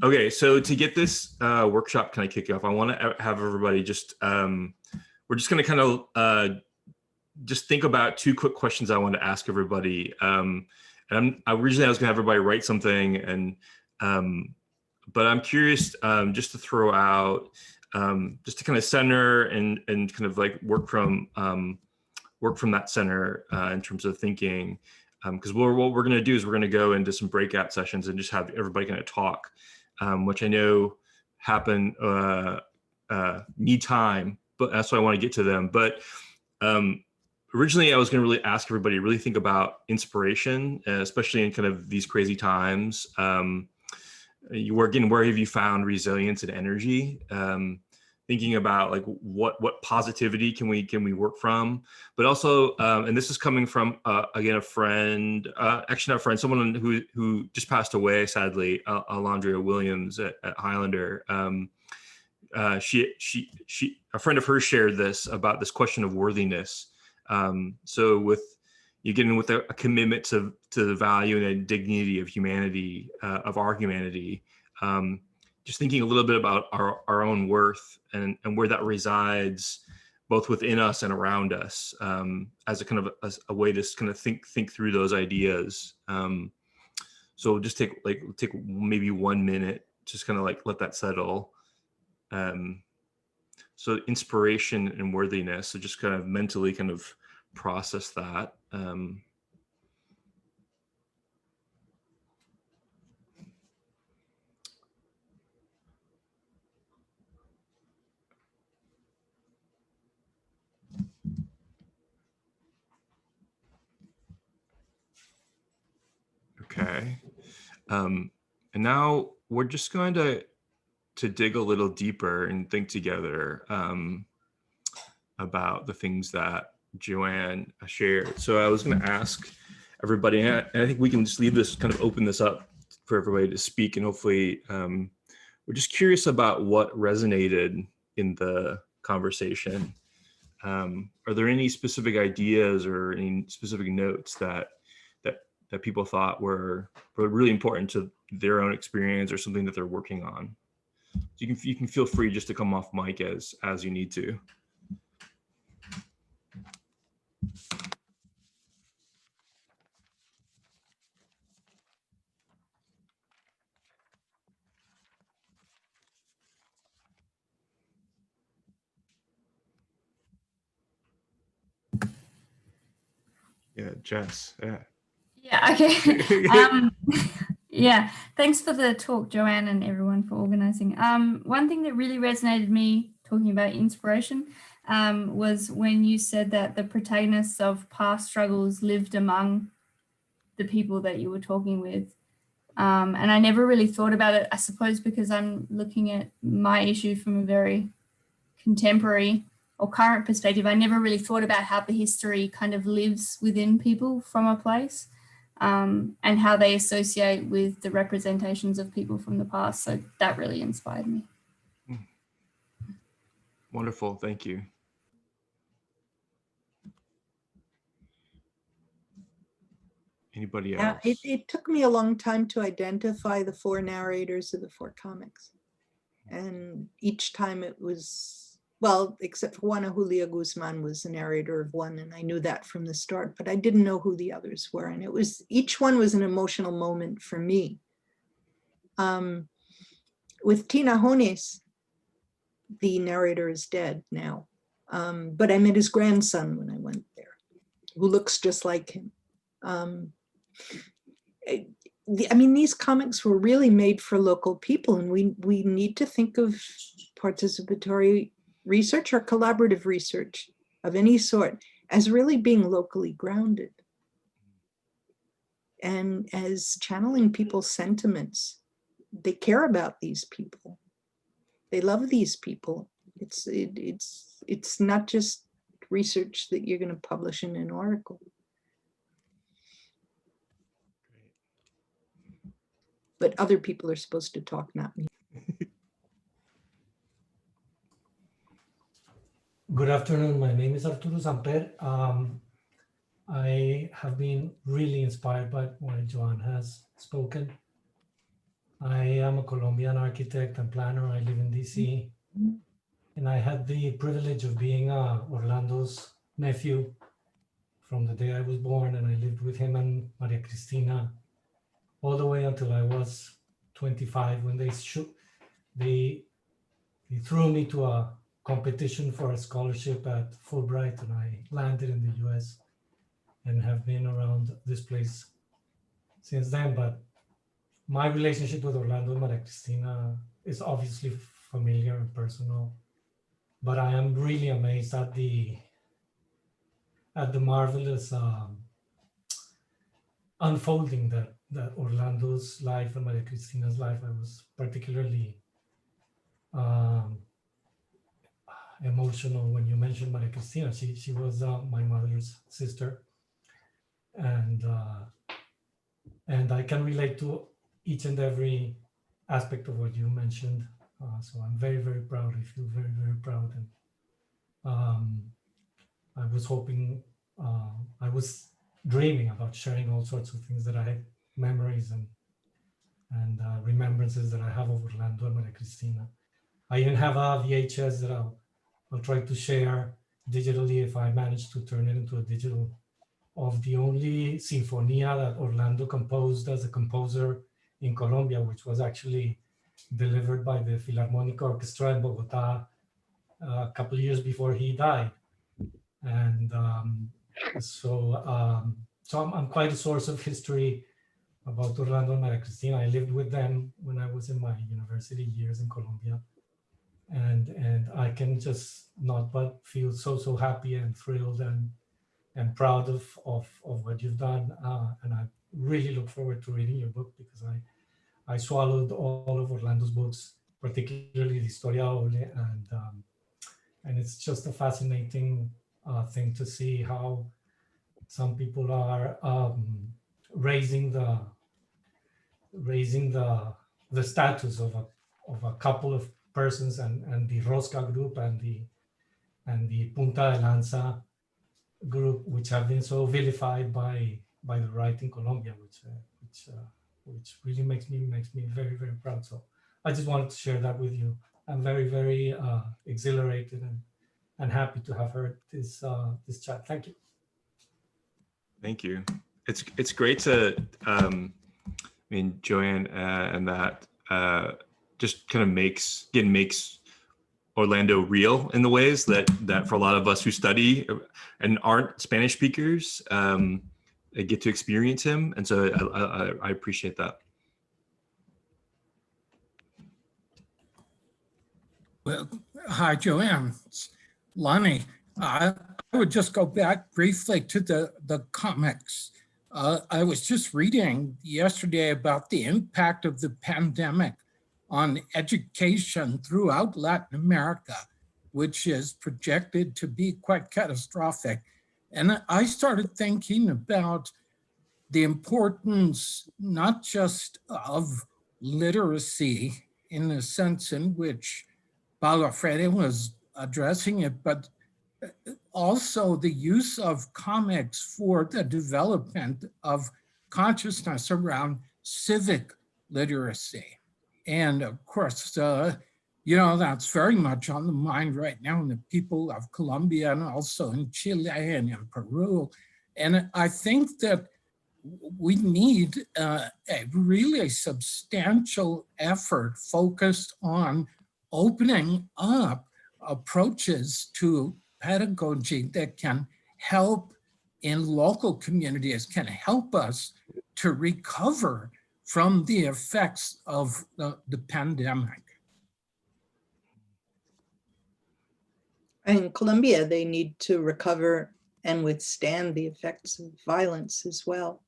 Okay, so to get this workshop kind of kicked off, I want to have everybody just, we're just going to kind of just think about 2 quick questions I want to ask everybody. And originally I was going to have everybody write something, and but I'm curious just to throw out, just to kind of center and kind of like work from that center in terms of thinking. Because what we're going to do is we're going to go into some breakout sessions and just have everybody kind of talk, which I know happen, need time, but that's why I want to get to them. But originally I was going to really ask everybody to really think about inspiration, especially in kind of these crazy times. Where have you found resilience and energy? Thinking about like what positivity can we work from, but also and this is coming from again a friend, actually not a friend, someone who just passed away sadly, Alondra Williams at Highlander. She a friend of hers shared this about this question of worthiness. So with you getting with a commitment to the value and the dignity of humanity, of our humanity. Just thinking a little bit about our own worth and where that resides, both within us and around us, as a kind of a way to kind of think through those ideas. So just take maybe 1 minute, just kind of like let that settle. So inspiration and worthiness. So just kind of mentally kind of process that. Okay, and now we're just going to dig a little deeper and think together about the things that Joanne shared. So I was going to ask everybody, and I think we can just leave this, kind of open this up for everybody to speak, and hopefully we're just curious about what resonated in the conversation. Are there any specific ideas or any specific notes that people thought were really important to their own experience or something that they're working on? So you can feel free just to come off mic as you need to. Yeah, Jess. Yeah. Yeah. Okay. Yeah. Thanks for the talk, Joanne, and everyone for organizing. One thing that really resonated with me talking about inspiration was when you said that the protagonists of past struggles lived among the people that you were talking with. And I never really thought about it, I suppose, because I'm looking at my issue from a very contemporary or current perspective. I never really thought about how the history kind of lives within people from a place, and how they associate with the representations of people from the past. So that really inspired me. Wonderful, thank you. Anybody else? It took me a long time to identify the 4 narrators of the 4 comics. And each time it was, well, except for Juana Julia Guzman was the narrator of one, and I knew that from the start, but I didn't know who the others were. And it was, each one was an emotional moment for me. With Tina Jones, the narrator is dead now, but I met his grandson when I went there, who looks just like him. I mean, these comics were really made for local people, and we need to think of participatory research or collaborative research of any sort as really being locally grounded and as channeling people's sentiments. They care about these people. They love these people. It's not just research that you're going to publish in an article. But other people are supposed to talk, not me. Good afternoon. My name is Arturo Samper. I have been really inspired by what Joanne has spoken. I am a Colombian architect and planner. I live in DC. And I had the privilege of being Orlando's nephew from the day I was born, and I lived with him and Maria Cristina all the way until I was 25, when they threw me to a competition for a scholarship at Fulbright, and I landed in the US and have been around this place since then. But my relationship with Orlando and Maria Cristina is obviously familiar and personal, but I am really amazed at the marvelous unfolding that Orlando's life and Maria Cristina's life. I was particularly emotional when you mentioned Maria Cristina. She was my mother's sister, and I can relate to each and every aspect of what you mentioned. So I'm very, very proud. I feel very, very proud, and I was hoping, I was dreaming about sharing all sorts of things that I had, memories and remembrances that I have of Orlando and Maria Cristina. I even have a VHS that I'll try to share digitally if I manage to turn it into a digital, of the only sinfonia that Orlando composed as a composer in Colombia, which was actually delivered by the Philharmonic Orchestra in Bogota a couple of years before he died. And so I'm quite a source of history about Orlando and Maria Cristina. I lived with them when I was in my university years in Colombia. And I can just not but feel so happy and thrilled and proud of what you've done. And I really look forward to reading your book, because I swallowed all of Orlando's books, particularly the Historia Doble, and it's just a fascinating thing to see how some people are raising the status of a couple of persons, and the Rosca group and the Punta de Lanza group, which have been so vilified by the right in Colombia, which really makes me very, very proud. So I just wanted to share that with you. I'm very, very exhilarated and happy to have heard this chat. Thank you. Thank you. It's great to, I mean, Joanne and that just kind of makes Orlando real in the ways that for a lot of us who study and aren't Spanish speakers, get to experience him. And so I appreciate that. Well, hi, Joanne. It's Lonnie. I would just go back briefly to the comics. I was just reading yesterday about the impact of the pandemic on education throughout Latin America, which is projected to be quite catastrophic. And I started thinking about the importance not just of literacy in the sense in which Paulo Freire was addressing it, but also the use of comics for the development of consciousness around civic literacy. And of course, you know, that's very much on the mind right now in the people of Colombia and also in Chile and in Peru. And I think that we need a really substantial effort focused on opening up approaches to pedagogy that can help in local communities can help us to recover from the effects of the pandemic. In Colombia, they need to recover and withstand the effects of violence as well.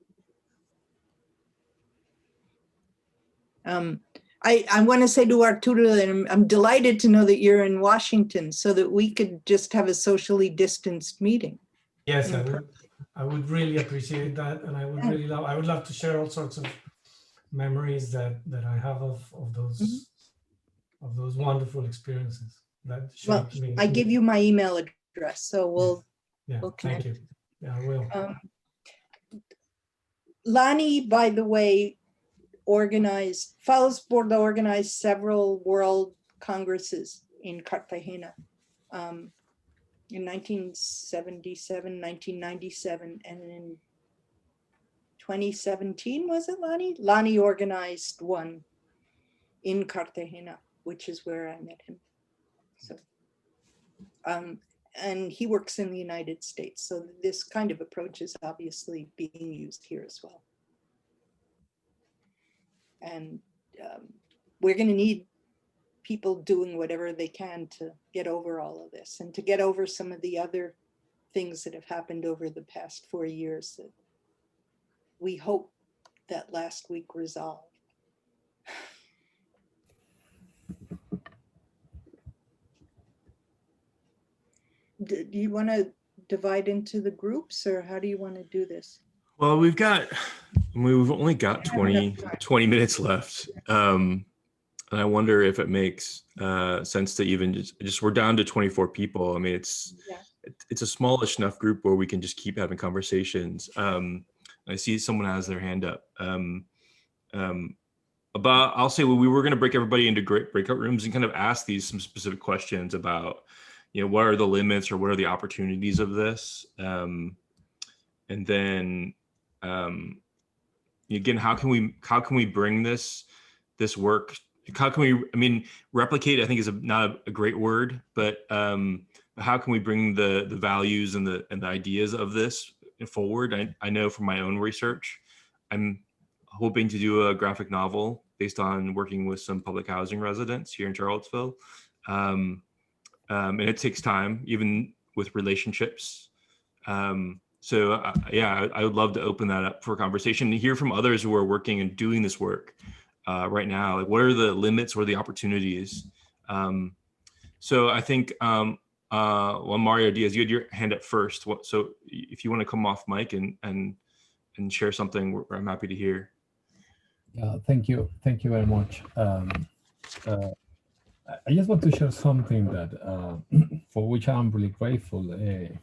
I want to say to Arturo that I'm delighted to know that you're in Washington so that we could just have a socially distanced meeting. Yes, I would really appreciate that, and I would love to share all sorts of memories that I have of those wonderful experiences that shaped me. I give you my email address, so we'll connect. Thank you. Yeah, I will. Lani, by the way, Fals Borda organized several world congresses in Cartagena in 1977, 1997, and in 2017, was it Lani? Lani organized one in Cartagena, which is where I met him. So, and he works in the United States. So this kind of approach is obviously being used here as well. And we're going to need people doing whatever they can to get over all of this and to get over some of the other things that have happened over the past 4 years that we hope that last week resolved. Do you want to divide into the groups, or how do you want to do this? Well, we've only got 20 minutes left. And I wonder if it makes sense to even just we're down to 24 people. I mean, it's a smallish enough group where we can just keep having conversations. I see someone has their hand up. I'll say we were going to break everybody into great breakout rooms and kind of ask some specific questions about, what are the limits or what are the opportunities of this? And then, again, how can we bring this work? How can we, replicate, I think is not a great word, but how can we bring the values and the ideas of this forward? I know from my own research, I'm hoping to do a graphic novel based on working with some public housing residents here in Charlottesville. And it takes time, even with relationships. So I would love to open that up for conversation and hear from others who are working and doing this work right now. Like, what are the limits or the opportunities? So I think, Mario Diaz, you had your hand up first. So if you want to come off mic and share something, I'm happy to hear. Thank you very much. I just want to share something that for which I'm really grateful, and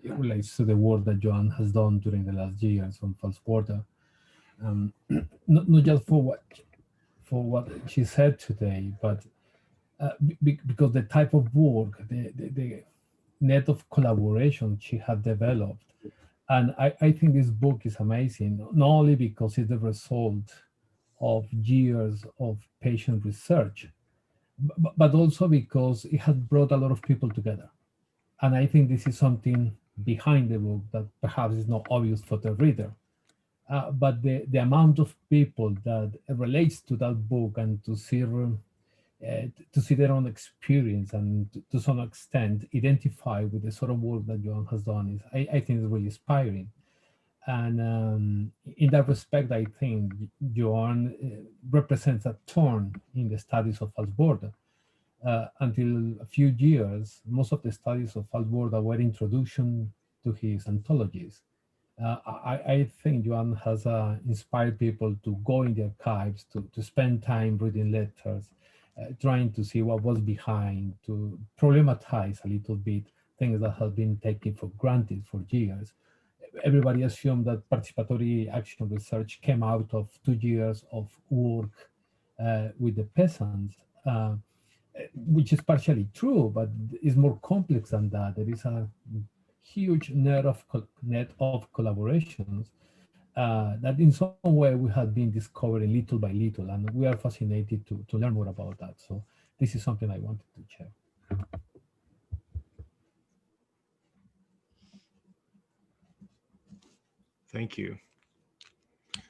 it relates to the work that Joanne has done during the last years on Fals Borda. Not just for what she said today, but because the type of work, the net of collaboration she had developed. And I think this book is amazing, not only because it's the result of years of patient research, but also because it has brought a lot of people together. And I think this is something behind the book that perhaps is not obvious for the reader. But the amount of people that relates to that book and to see their own experience and to some extent identify with the sort of work that Joanne has done I think is really inspiring. And in that respect, I think Joanne represents a turn in the studies of Fals Borda. Until a few years, most of the studies of Fals Borda were introduction to his anthologies. I think Joanne has inspired people to go in the archives, to spend time reading letters, trying to see what was behind, to problematize a little bit things that have been taken for granted for years. Everybody assumed that participatory action research came out of 2 years of work with the peasants, which is partially true, but it's more complex than that. There is a huge net of collaborations that in some way we have been discovering little by little, and we are fascinated to learn more about that. So this is something I wanted to share. Thank you.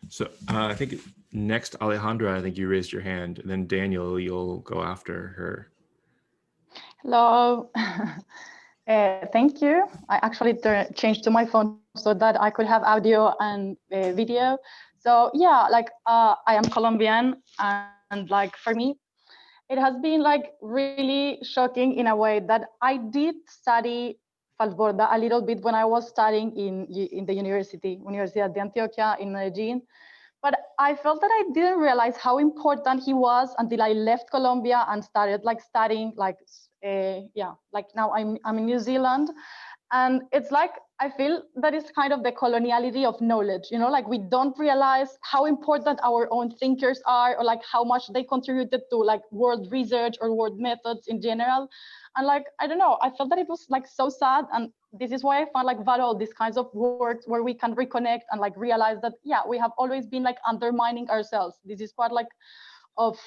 So I think next, Alejandra, I think you raised your hand, and then Daniel, you'll go after her. Hello. Thank you. I actually changed to my phone so that I could have audio and video. So yeah, like I am Colombian, and like for me, it has been like really shocking in a way that I did study Fals Borda a little bit when I was studying in the Universidad de Antioquia in Medellin. But I felt that I didn't realize how important he was until I left Colombia and started like studying like like now I'm in New Zealand, and it's like I feel that it's kind of the coloniality of knowledge, you know, like we don't realize how important our own thinkers are, or like how much they contributed to like world research or world methods in general. And like, I don't know, I felt that it was like so sad. And this is why I found like value these kinds of works where we can reconnect and like realize that, yeah, we have always been like undermining ourselves. This is part like of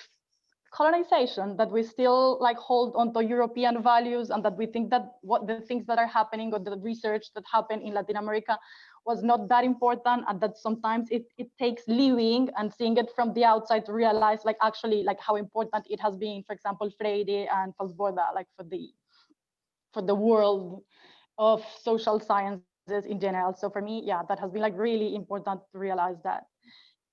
colonization, that we still like hold on to European values, and that we think that what the things that are happening or the research that happened in Latin America was not that important, and that sometimes it takes leaving and seeing it from the outside to realize like actually like how important it has been, for example, Freire and Fals Borda, like for the world of social sciences in general. So for me, yeah, that has been like really important to realize that.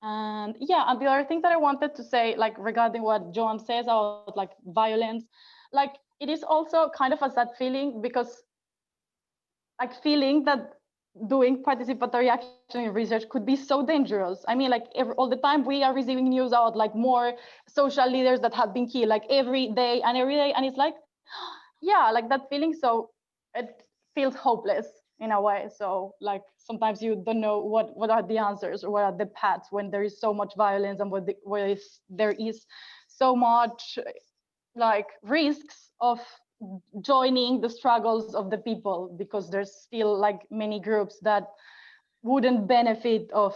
And yeah, and the other thing that I wanted to say, like regarding what Joan says about like violence, like it is also kind of a sad feeling, because like feeling that doing participatory action in research could be so dangerous. I mean, like all the time we are receiving news about like more social leaders that have been killed, like every day. And it's like, yeah, like that feeling. So it feels hopeless in a way. So like sometimes you don't know what are the answers or what are the paths when there is so much violence, and where there is so much like risks of joining the struggles of the people, because there's still like many groups that wouldn't benefit of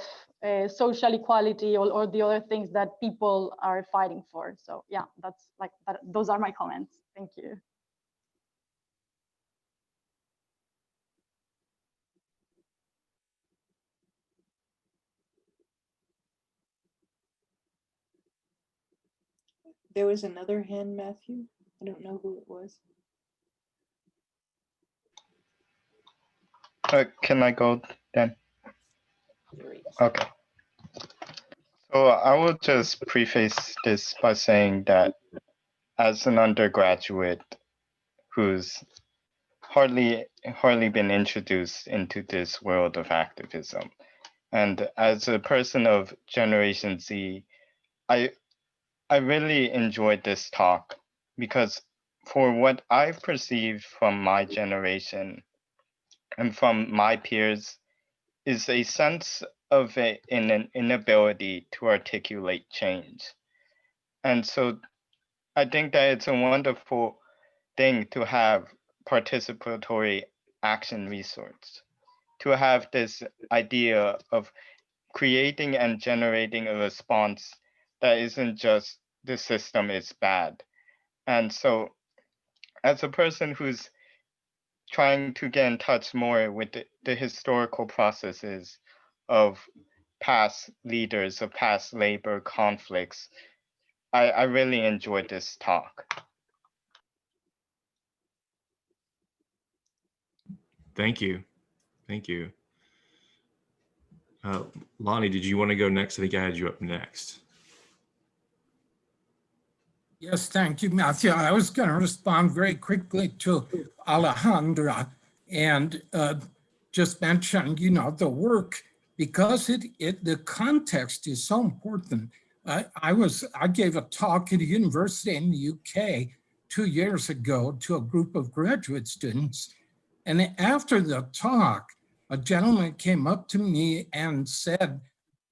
social equality or the other things that people are fighting for. So yeah, that's like that, those are my comments. Thank you. There was another hand, Matthew. I don't know who it was. Can I go then? Okay. So I will just preface this by saying that as an undergraduate who's hardly been introduced into this world of activism, and as a person of Generation Z, I really enjoyed this talk, because for what I perceive from my generation and from my peers is a sense of an inability to articulate change. And so I think that it's a wonderful thing to have participatory action research, to have this idea of creating and generating a response that isn't just the system is bad. And so as a person who's trying to get in touch more with the historical processes of past leaders, of past labor conflicts, I really enjoyed this talk. Thank you. Thank you. Lonnie, did you want to go next? I think I had you up next. Yes, thank you, Matthew. I was going to respond very quickly to Alejandra and just mention, you know, the work, because the context is so important. I gave a talk at a university in the UK 2 years ago to a group of graduate students. And after the talk, a gentleman came up to me and said,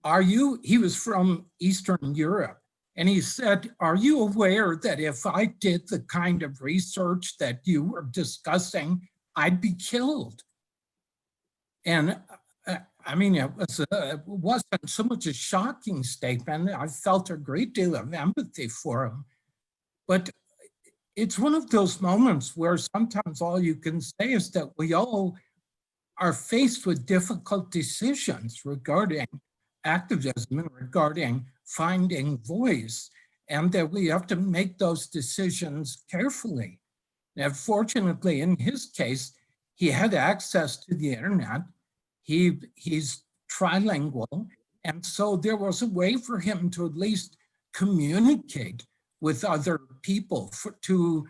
he was from Eastern Europe. And he said, are you aware that if I did the kind of research that you were discussing, I'd be killed? And I mean, it wasn't so much a shocking statement. I felt a great deal of empathy for him. But it's one of those moments where sometimes all you can say is that we all are faced with difficult decisions regarding activism and regarding finding voice, and that we have to make those decisions carefully. Now, fortunately, in his case, he had access to the internet. He's trilingual, and so there was a way for him to at least communicate with other people to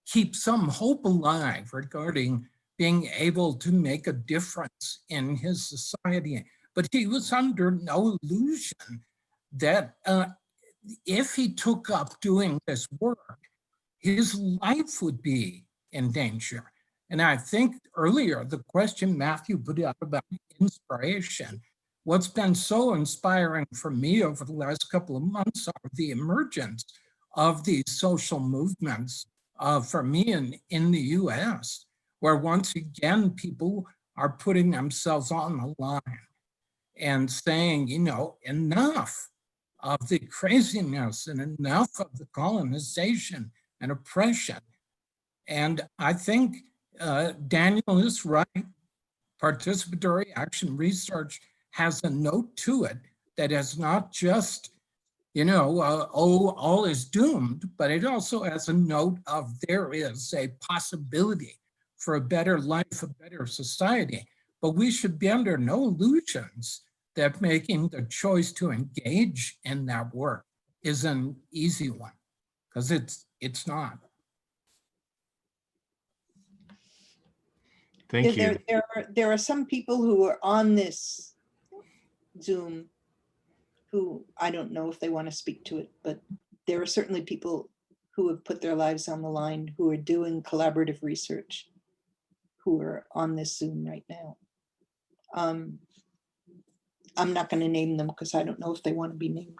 keep some hope alive regarding being able to make a difference in his society. But he was under no illusion that if he took up doing this work, his life would be in danger. And I think earlier, the question Matthew put out about inspiration, what's been so inspiring for me over the last couple of months are the emergence of these social movements for me in the US, where once again, people are putting themselves on the line and saying, you know, enough of the craziness and enough of the colonization and oppression. And I think Daniel is right. Participatory Action Research has a note to it that is not just, you know, all is doomed, but it also has a note of there is a possibility for a better life, a better society. But we should be under no illusions that making the choice to engage in that work is an easy one, because it's not. Thank you. There are some people who are on this Zoom who I don't know if they want to speak to it, but there are certainly people who have put their lives on the line, who are doing collaborative research, who are on this Zoom right now. I'm not going to name them because I don't know if they want to be named.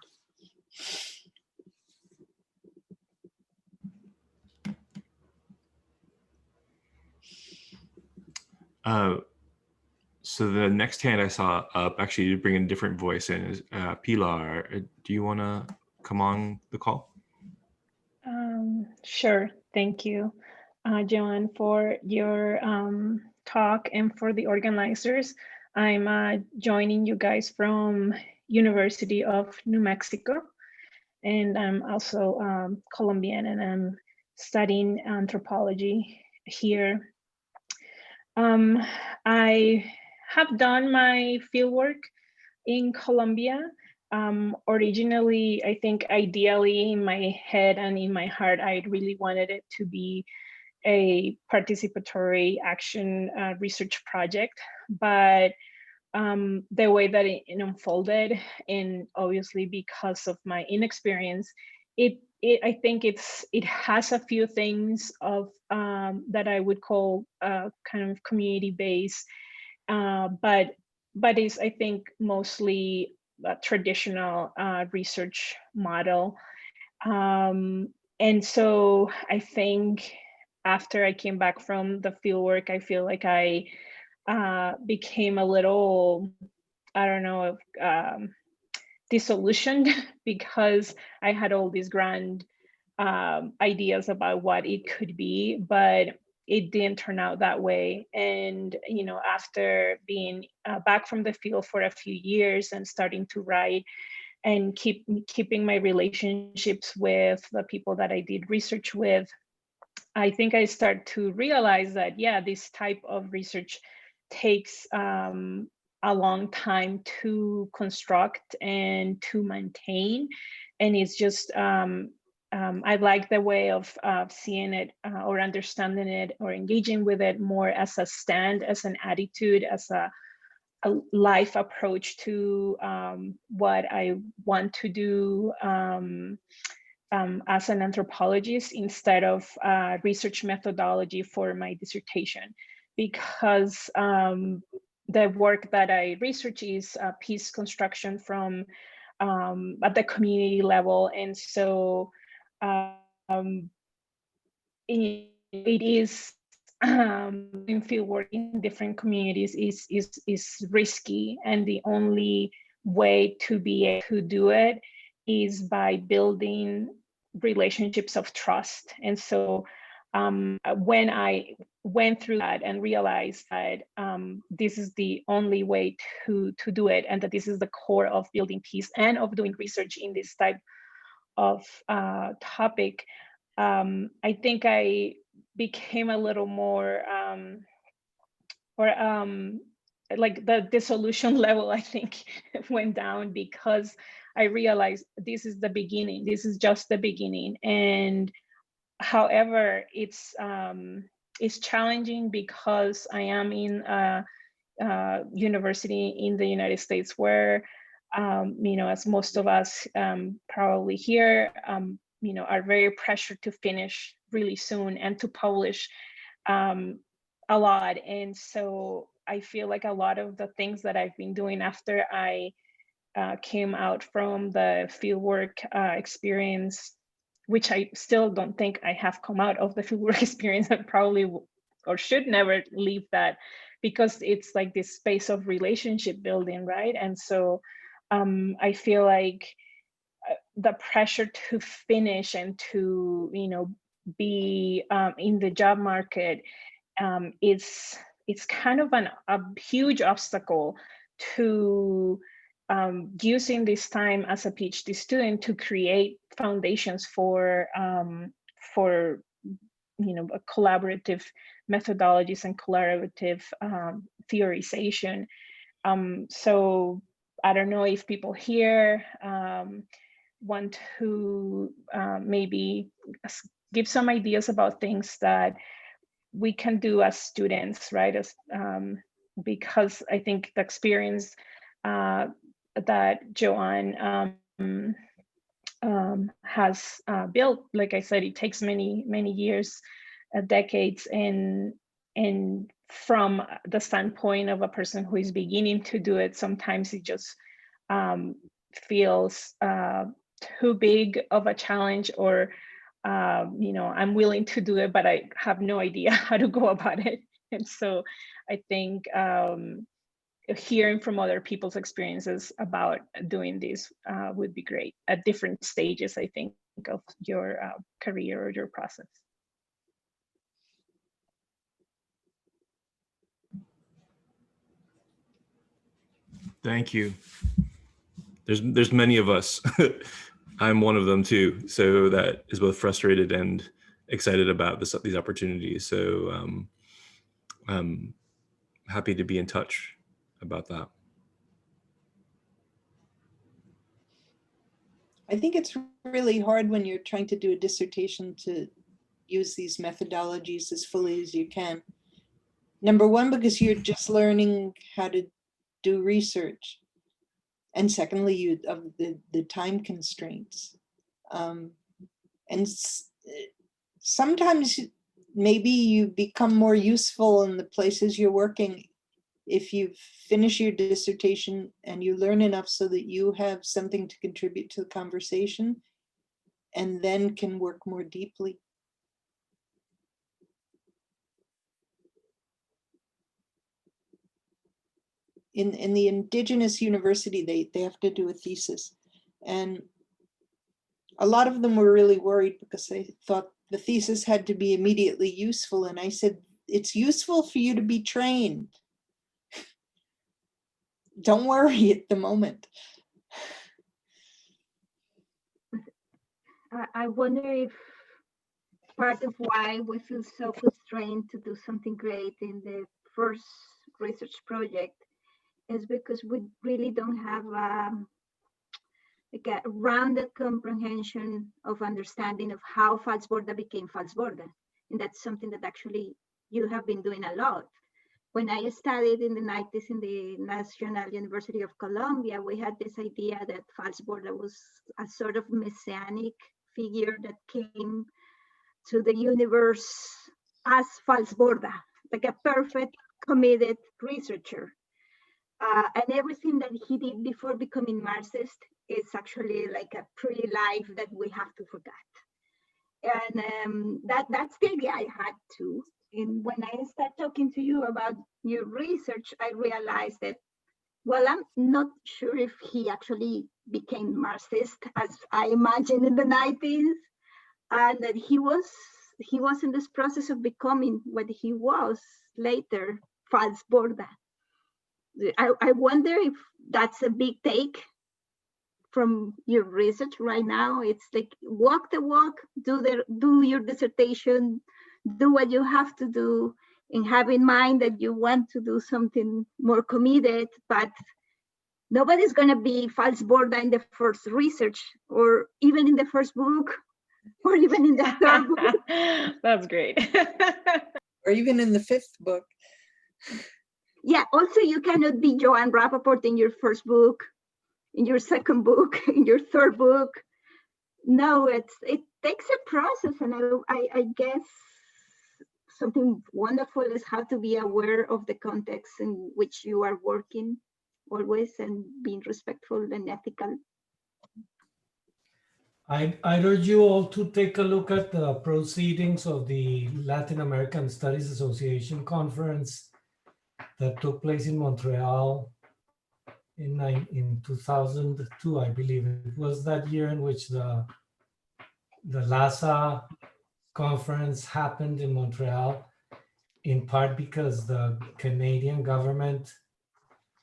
So the next hand I saw up, actually to bring a different voice in, is Pilar. Do you want to come on the call? Sure. Thank you, Joanne, for your talk and for the organizers. I'm joining you guys from University of New Mexico, and I'm also Colombian, and I'm studying anthropology here. I have done my fieldwork in Colombia. Originally, I think ideally in my head and in my heart, I really wanted it to be a participatory action research project, but the way that it unfolded, and obviously because of my inexperience, I think it has a few things of that I would call kind of community-based, but it's, I think, mostly a traditional research model. And so I think after I came back from the fieldwork, I feel like I became a little, I don't know, disillusioned because I had all these grand ideas about what it could be, but it didn't turn out that way. And, you know, after being back from the field for a few years and starting to write and keeping my relationships with the people that I did research with, I think I start to realize that, yeah, this type of research takes a long time to construct and to maintain. And it's just, I like the way of seeing it or understanding it or engaging with it more as a stand, as an attitude, as a life approach to what I want to do as an anthropologist, instead of research methodology for my dissertation, because the work that I research is peace construction from at the community level. And so it is in field work in different communities is risky, and the only way to be able to do it is by building relationships of trust. And so when I went through that and realized that this is the only way to do it, and that this is the core of building peace and of doing research in this type of topic, I think I became a little more, like the dissolution level, I think, went down, because I realized this is the beginning. This is just the beginning. And however, it's challenging because I am in a university in the United States where, you know, as most of us probably here, you know, are very pressured to finish really soon and to publish a lot. And so I feel like a lot of the things that I've been doing after I came out from the fieldwork experience, which I still don't think I have come out of the fieldwork experience. I probably or should never leave that, because it's like this space of relationship building, right? And so I feel like the pressure to finish and to, you know, be in the job market, it's kind of a huge obstacle to using this time as a PhD student to create foundations for you know, collaborative methodologies and collaborative theorization. So I don't know if people here want to maybe give some ideas about things that we can do as students, right? As because I think the experience that Joanne has built, like I said, it takes many years, decades, and from the standpoint of a person who is beginning to do it, sometimes it just feels too big of a challenge, or you know, I'm willing to do it, but I have no idea how to go about it. And so I think hearing from other people's experiences about doing this would be great at different stages, I think, of your career or your process. Thank you. There's many of us. I'm one of them too. So that is both frustrated and excited about these opportunities. So I'm happy to be in touch about that. I think it's really hard when you're trying to do a dissertation to use these methodologies as fully as you can. Number one, because you're just learning how to do research. And secondly, of the time constraints. And sometimes maybe you become more useful in the places you're working if you finish your dissertation and you learn enough so that you have something to contribute to the conversation, and then can work more deeply. In the indigenous university, they have to do a thesis. And a lot of them were really worried because they thought the thesis had to be immediately useful. And I said, it's useful for you to be trained. Don't worry at the moment. I wonder if part of why we feel so constrained to do something great in the first research project is because we really don't have like a rounded comprehension of understanding of how Fals Borda became Fals Borda. And that's something that actually you have been doing a lot. When I studied in the 90s in the National University of Colombia, we had this idea that Fals Borda was a sort of messianic figure that came to the universe as Fals Borda, like a perfect, committed researcher. And everything that he did before becoming Marxist is actually like a pre-life that we have to forget. And that's the idea I had too. And when I started talking to you about your research, I realized that, well, I'm not sure if he actually became Marxist as I imagined in the 90s, and that he was he was in this process of becoming what he was later, Fals Borda. I wonder if that's a big take from your research right now. It's like walk the walk, do your dissertation, do what you have to do, and have in mind that you want to do something more committed, but nobody's going to be Fals Borda in the first research, or even in the first book, or even in the third book. That's great. Or even in the fifth book. Yeah, also you cannot be Joanne Rappaport in your first book, in your second book, in your third book. No, it takes a process, and I guess something wonderful is how to be aware of the context in which you are working always, and being respectful and ethical. I urge you all to take a look at the proceedings of the Latin American Studies Association conference that took place in Montreal in 2002, I believe. It was that year in which the LASA conference happened in Montreal, in part because the Canadian government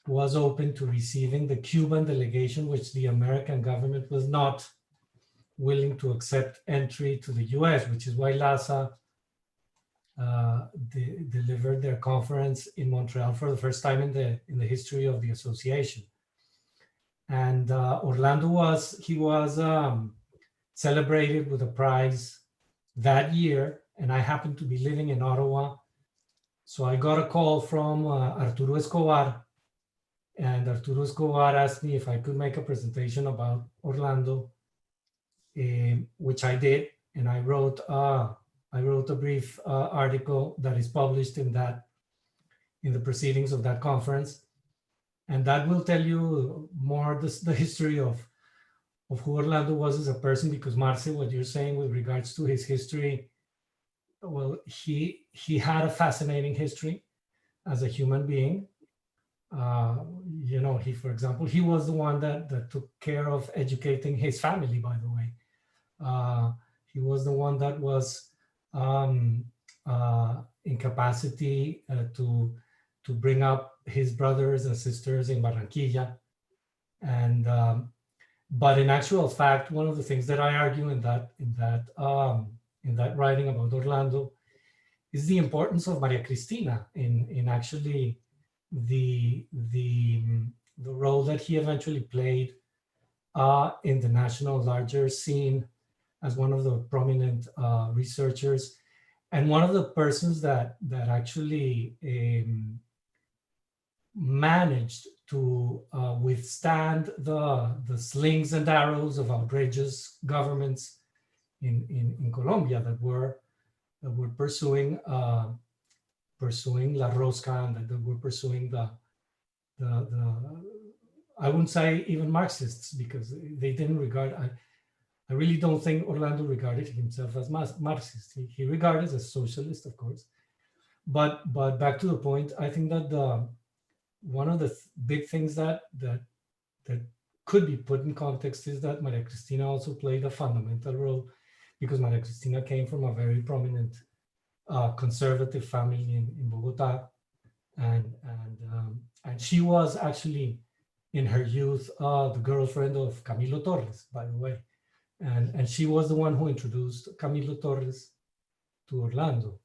was open to receiving the Cuban delegation, which the American government was not willing to accept entry to the US, which is why LASA delivered their conference in Montreal for the first time in the history of the association. And Orlando was celebrated with a prize that year, and I happened to be living in Ottawa. So I got a call from Arturo Escobar, and Arturo Escobar asked me if I could make a presentation about Orlando, which I did, and I wrote a brief article that is published in the proceedings of that conference, and that will tell you more the history of who Orlando was as a person. Because Marce, what you're saying with regards to his history, well, he had a fascinating history as a human being. For example, he was the one that took care of educating his family, by the way. He was the one that was in capacity to bring up his brothers and sisters in Barranquilla. And but in actual fact, one of the things that I argue in that writing about Orlando is the importance of Maria Cristina in actually the role that he eventually played in the national larger scene as one of the prominent researchers, and one of the persons that actually managed to withstand the slings and arrows of outrageous governments in Colombia that were pursuing La Rosca, and that were pursuing the I wouldn't say even Marxists, because they didn't regard. I really don't think Orlando regarded himself as Marxist. He regarded as socialist, of course. But back to the point, I think that one of the big things that could be put in context is that Maria Cristina also played a fundamental role, because Maria Cristina came from a very prominent conservative family in Bogota, and she was actually in her youth the girlfriend of Camilo Torres, by the way. And she was the one who introduced Camilo Torres to Orlando.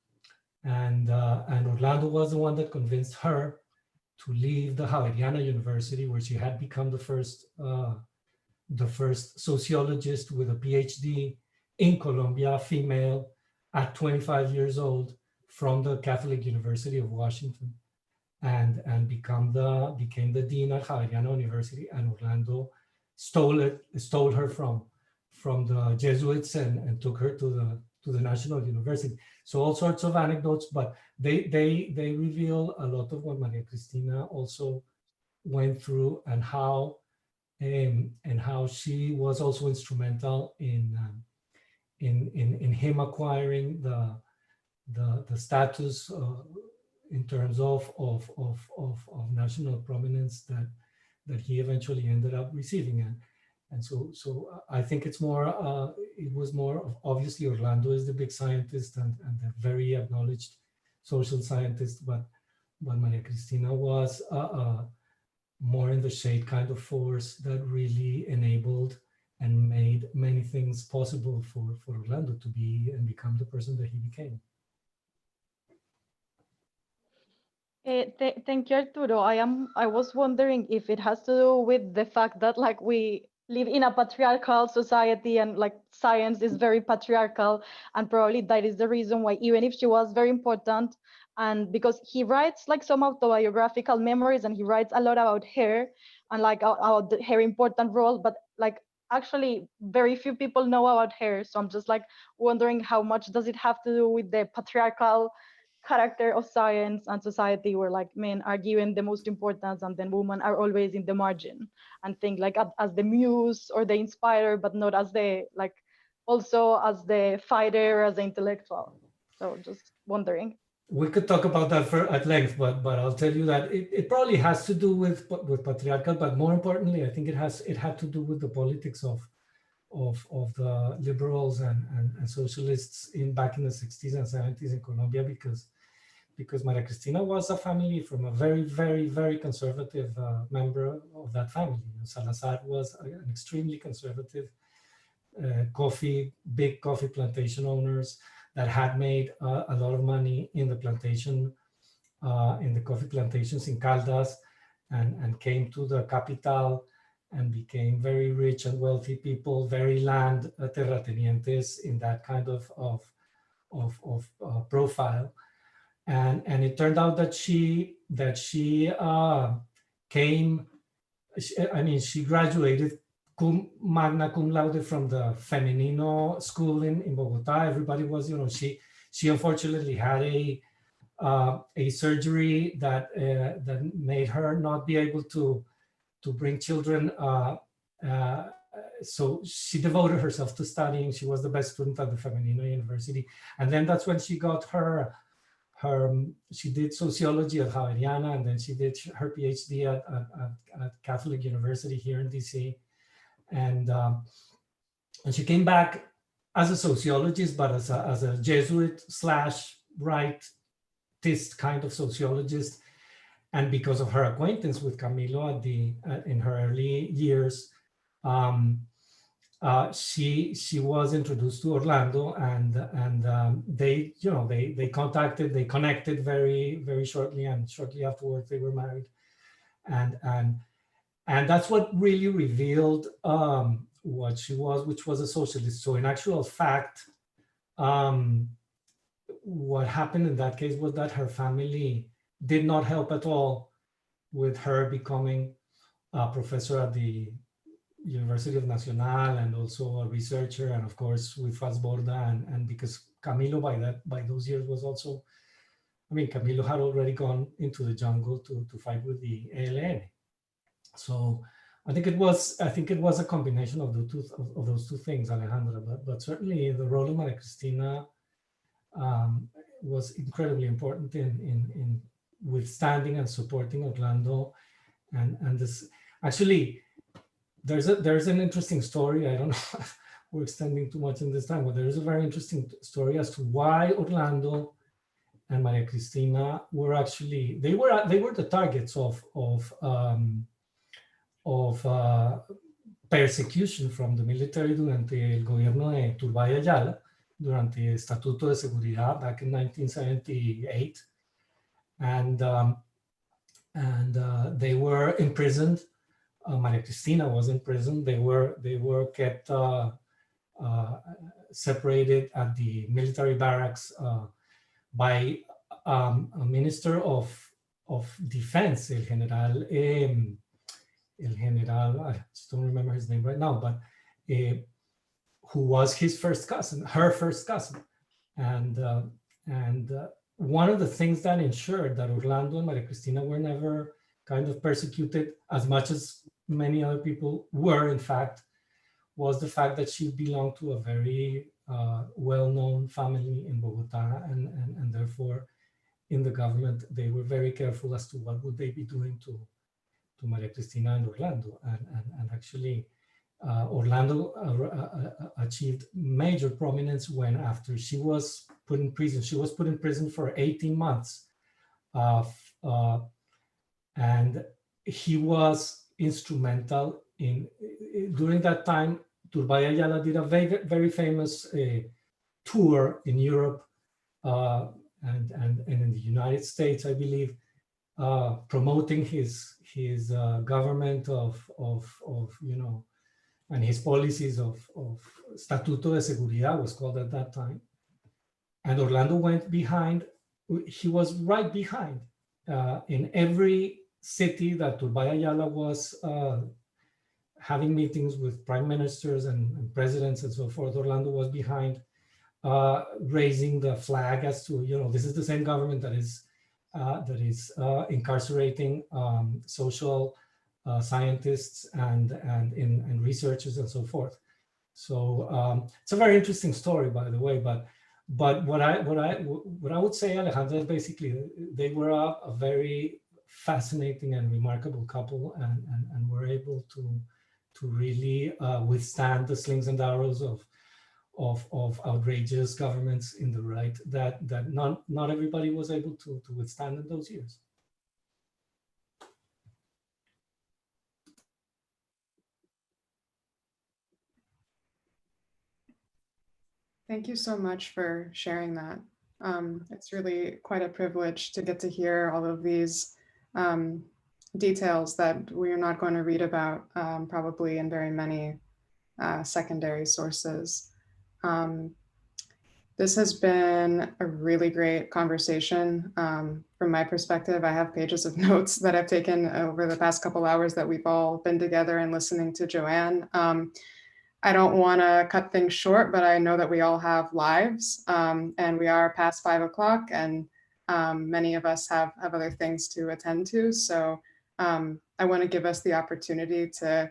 And Orlando was the one that convinced her to leave the Javeriana University, where she had become the first sociologist with a PhD in Colombia, female, at 25 years old, from the Catholic University of Washington, and became the dean at Javeriana University. And Orlando stole her from the Jesuits and took her to the National University. So all sorts of anecdotes, but they reveal a lot of what Maria Cristina also went through, and how she was also instrumental in him acquiring the status in terms of national prominence that he eventually ended up receiving. And so I think it's more it was more of, obviously Orlando is the big scientist and the very acknowledged social scientist, but Maria Cristina was more in the shade kind of force that really enabled and made many things possible for Orlando to be and become the person that he became. Thank you, Arturo. I was wondering if it has to do with the fact that like we live in a patriarchal society and like science is very patriarchal, and probably that is the reason why, even if she was very important, and because he writes like some autobiographical memories and he writes a lot about her and like about her important role, but like actually very few people know about her. So I'm just like wondering how much does it have to do with the patriarchal character of science and society, where like men are given the most importance and then women are always in the margin and think like as the muse or the inspirer, but not as the like also as the fighter, as the intellectual. So just wondering. We could talk about that at length, but I'll tell you that it probably has to do with patriarchal, but more importantly, I think it had to do with the politics of the liberals and socialists back in the 60s and 70s in Colombia, because Maria Cristina was a family from a very, very, very conservative member of that family. Salazar was an extremely conservative big coffee plantation owners that had made a lot of money in the plantation, in the coffee plantations in Caldas, and came to the capital and became very rich and wealthy people, very land terratenientes in that kind of profile. And it turned out that she she graduated magna cum laude from the Femenino school in Bogota. Everybody was, she unfortunately had a surgery that made her not be able to bring children. So she devoted herself to studying. She was the best student at the Femenino University. And then that's when she got she did sociology at Javeriana, and then she did her PhD at Catholic University here in DC. And she came back as a sociologist, but as a Jesuit / rightist kind of sociologist. And because of her acquaintance with Camilo in her early years, she was introduced to Orlando, and they connected very, very shortly, and shortly afterwards they were married, and that's what really revealed what she was, which was a socialist. So in actual fact, what happened in that case was that her family did not help at all with her becoming a professor at the University of Nacional, and also a researcher, and of course with Fals Borda, and because Camilo by those years was also, Camilo had already gone into the jungle to fight with the ELN. So I think it was a combination of those two things, Alejandra. But certainly the role of Maria Cristina was incredibly important in withstanding and supporting Orlando, and this actually. There's an interesting story. I don't know if we're extending too much in this time, but there is a very interesting story as to why Orlando and Maria Cristina were actually they were the targets of persecution from the military durante el gobierno de Turbay Ayala, durante el Estatuto de Seguridad back in 1978, and they were imprisoned. Maria Cristina was in prison. They were kept separated at the military barracks by a minister of defense, el general, I just don't remember his name right now, but who was her first cousin, and one of the things that ensured that Orlando and Maria Cristina were never kind of persecuted as much as many other people were, in fact, was the fact that she belonged to a very well-known family in Bogota, and therefore in the government they were very careful as to what would they be doing to Maria Cristina and Orlando, and actually Orlando achieved major prominence when, after she was put in prison, for 18 months. And he was instrumental in, during that time, Turbay Ayala did a very, very famous tour in Europe and in the United States, I believe, promoting his government of and his policies of Estatuto de Seguridad was called at that time. And Orlando went behind, he was right behind in every city that Turbay Ayala was having meetings with prime ministers and presidents and so forth. Orlando was behind, raising the flag as to, this is the same government that is incarcerating social scientists and researchers and so forth. So it's a very interesting story, by the way. But what I would say, Alejandra, is basically they were a very fascinating and remarkable couple, and were able to really withstand the slings and arrows of outrageous governments in the right that not everybody was able to withstand in those years. Thank you so much for sharing that. It's really quite a privilege to get to hear all of these details that we are not going to read about probably in very many secondary sources. This has been a really great conversation. From my perspective, I have pages of notes that I've taken over the past couple hours that we've all been together and listening to Joanne. I don't want to cut things short, but I know that we all have lives, and we are past 5 o'clock, and many of us have other things to attend to. So I want to give us the opportunity to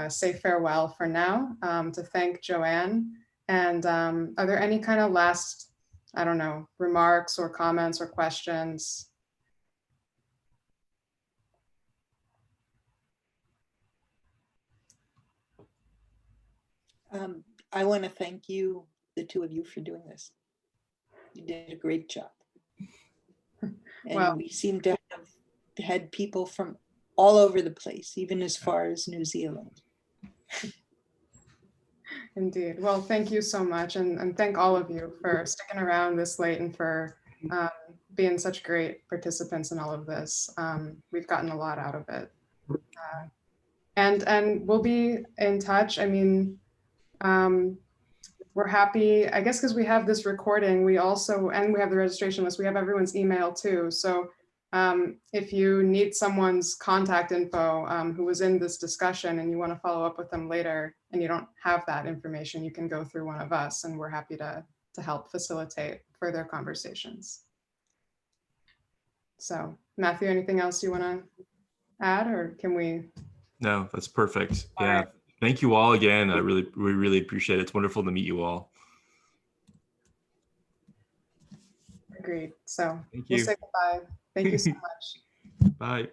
say farewell for now, to thank Joanne. And are there any kind of last, I don't know, remarks or comments or questions? I want to thank you, the two of you, for doing this. You did a great job. And well, we seem to have had people from all over the place, even as far as New Zealand. Indeed. Well, thank you so much. And thank all of you for sticking around this late and for being such great participants in all of this. We've gotten a lot out of it. And we'll be in touch. I mean, we're happy, I guess, because we have this recording, we also, and we have the registration list, we have everyone's email too. So if you need someone's contact info who was in this discussion and you want to follow up with them later and you don't have that information, you can go through one of us, and we're happy to help facilitate further conversations. So Matthew, anything else you want to add, or can we? No, that's perfect. Yeah. Right. Thank you all again. We really appreciate it. It's wonderful to meet you all. Agreed. So we'll say goodbye. Thank you so much. Bye.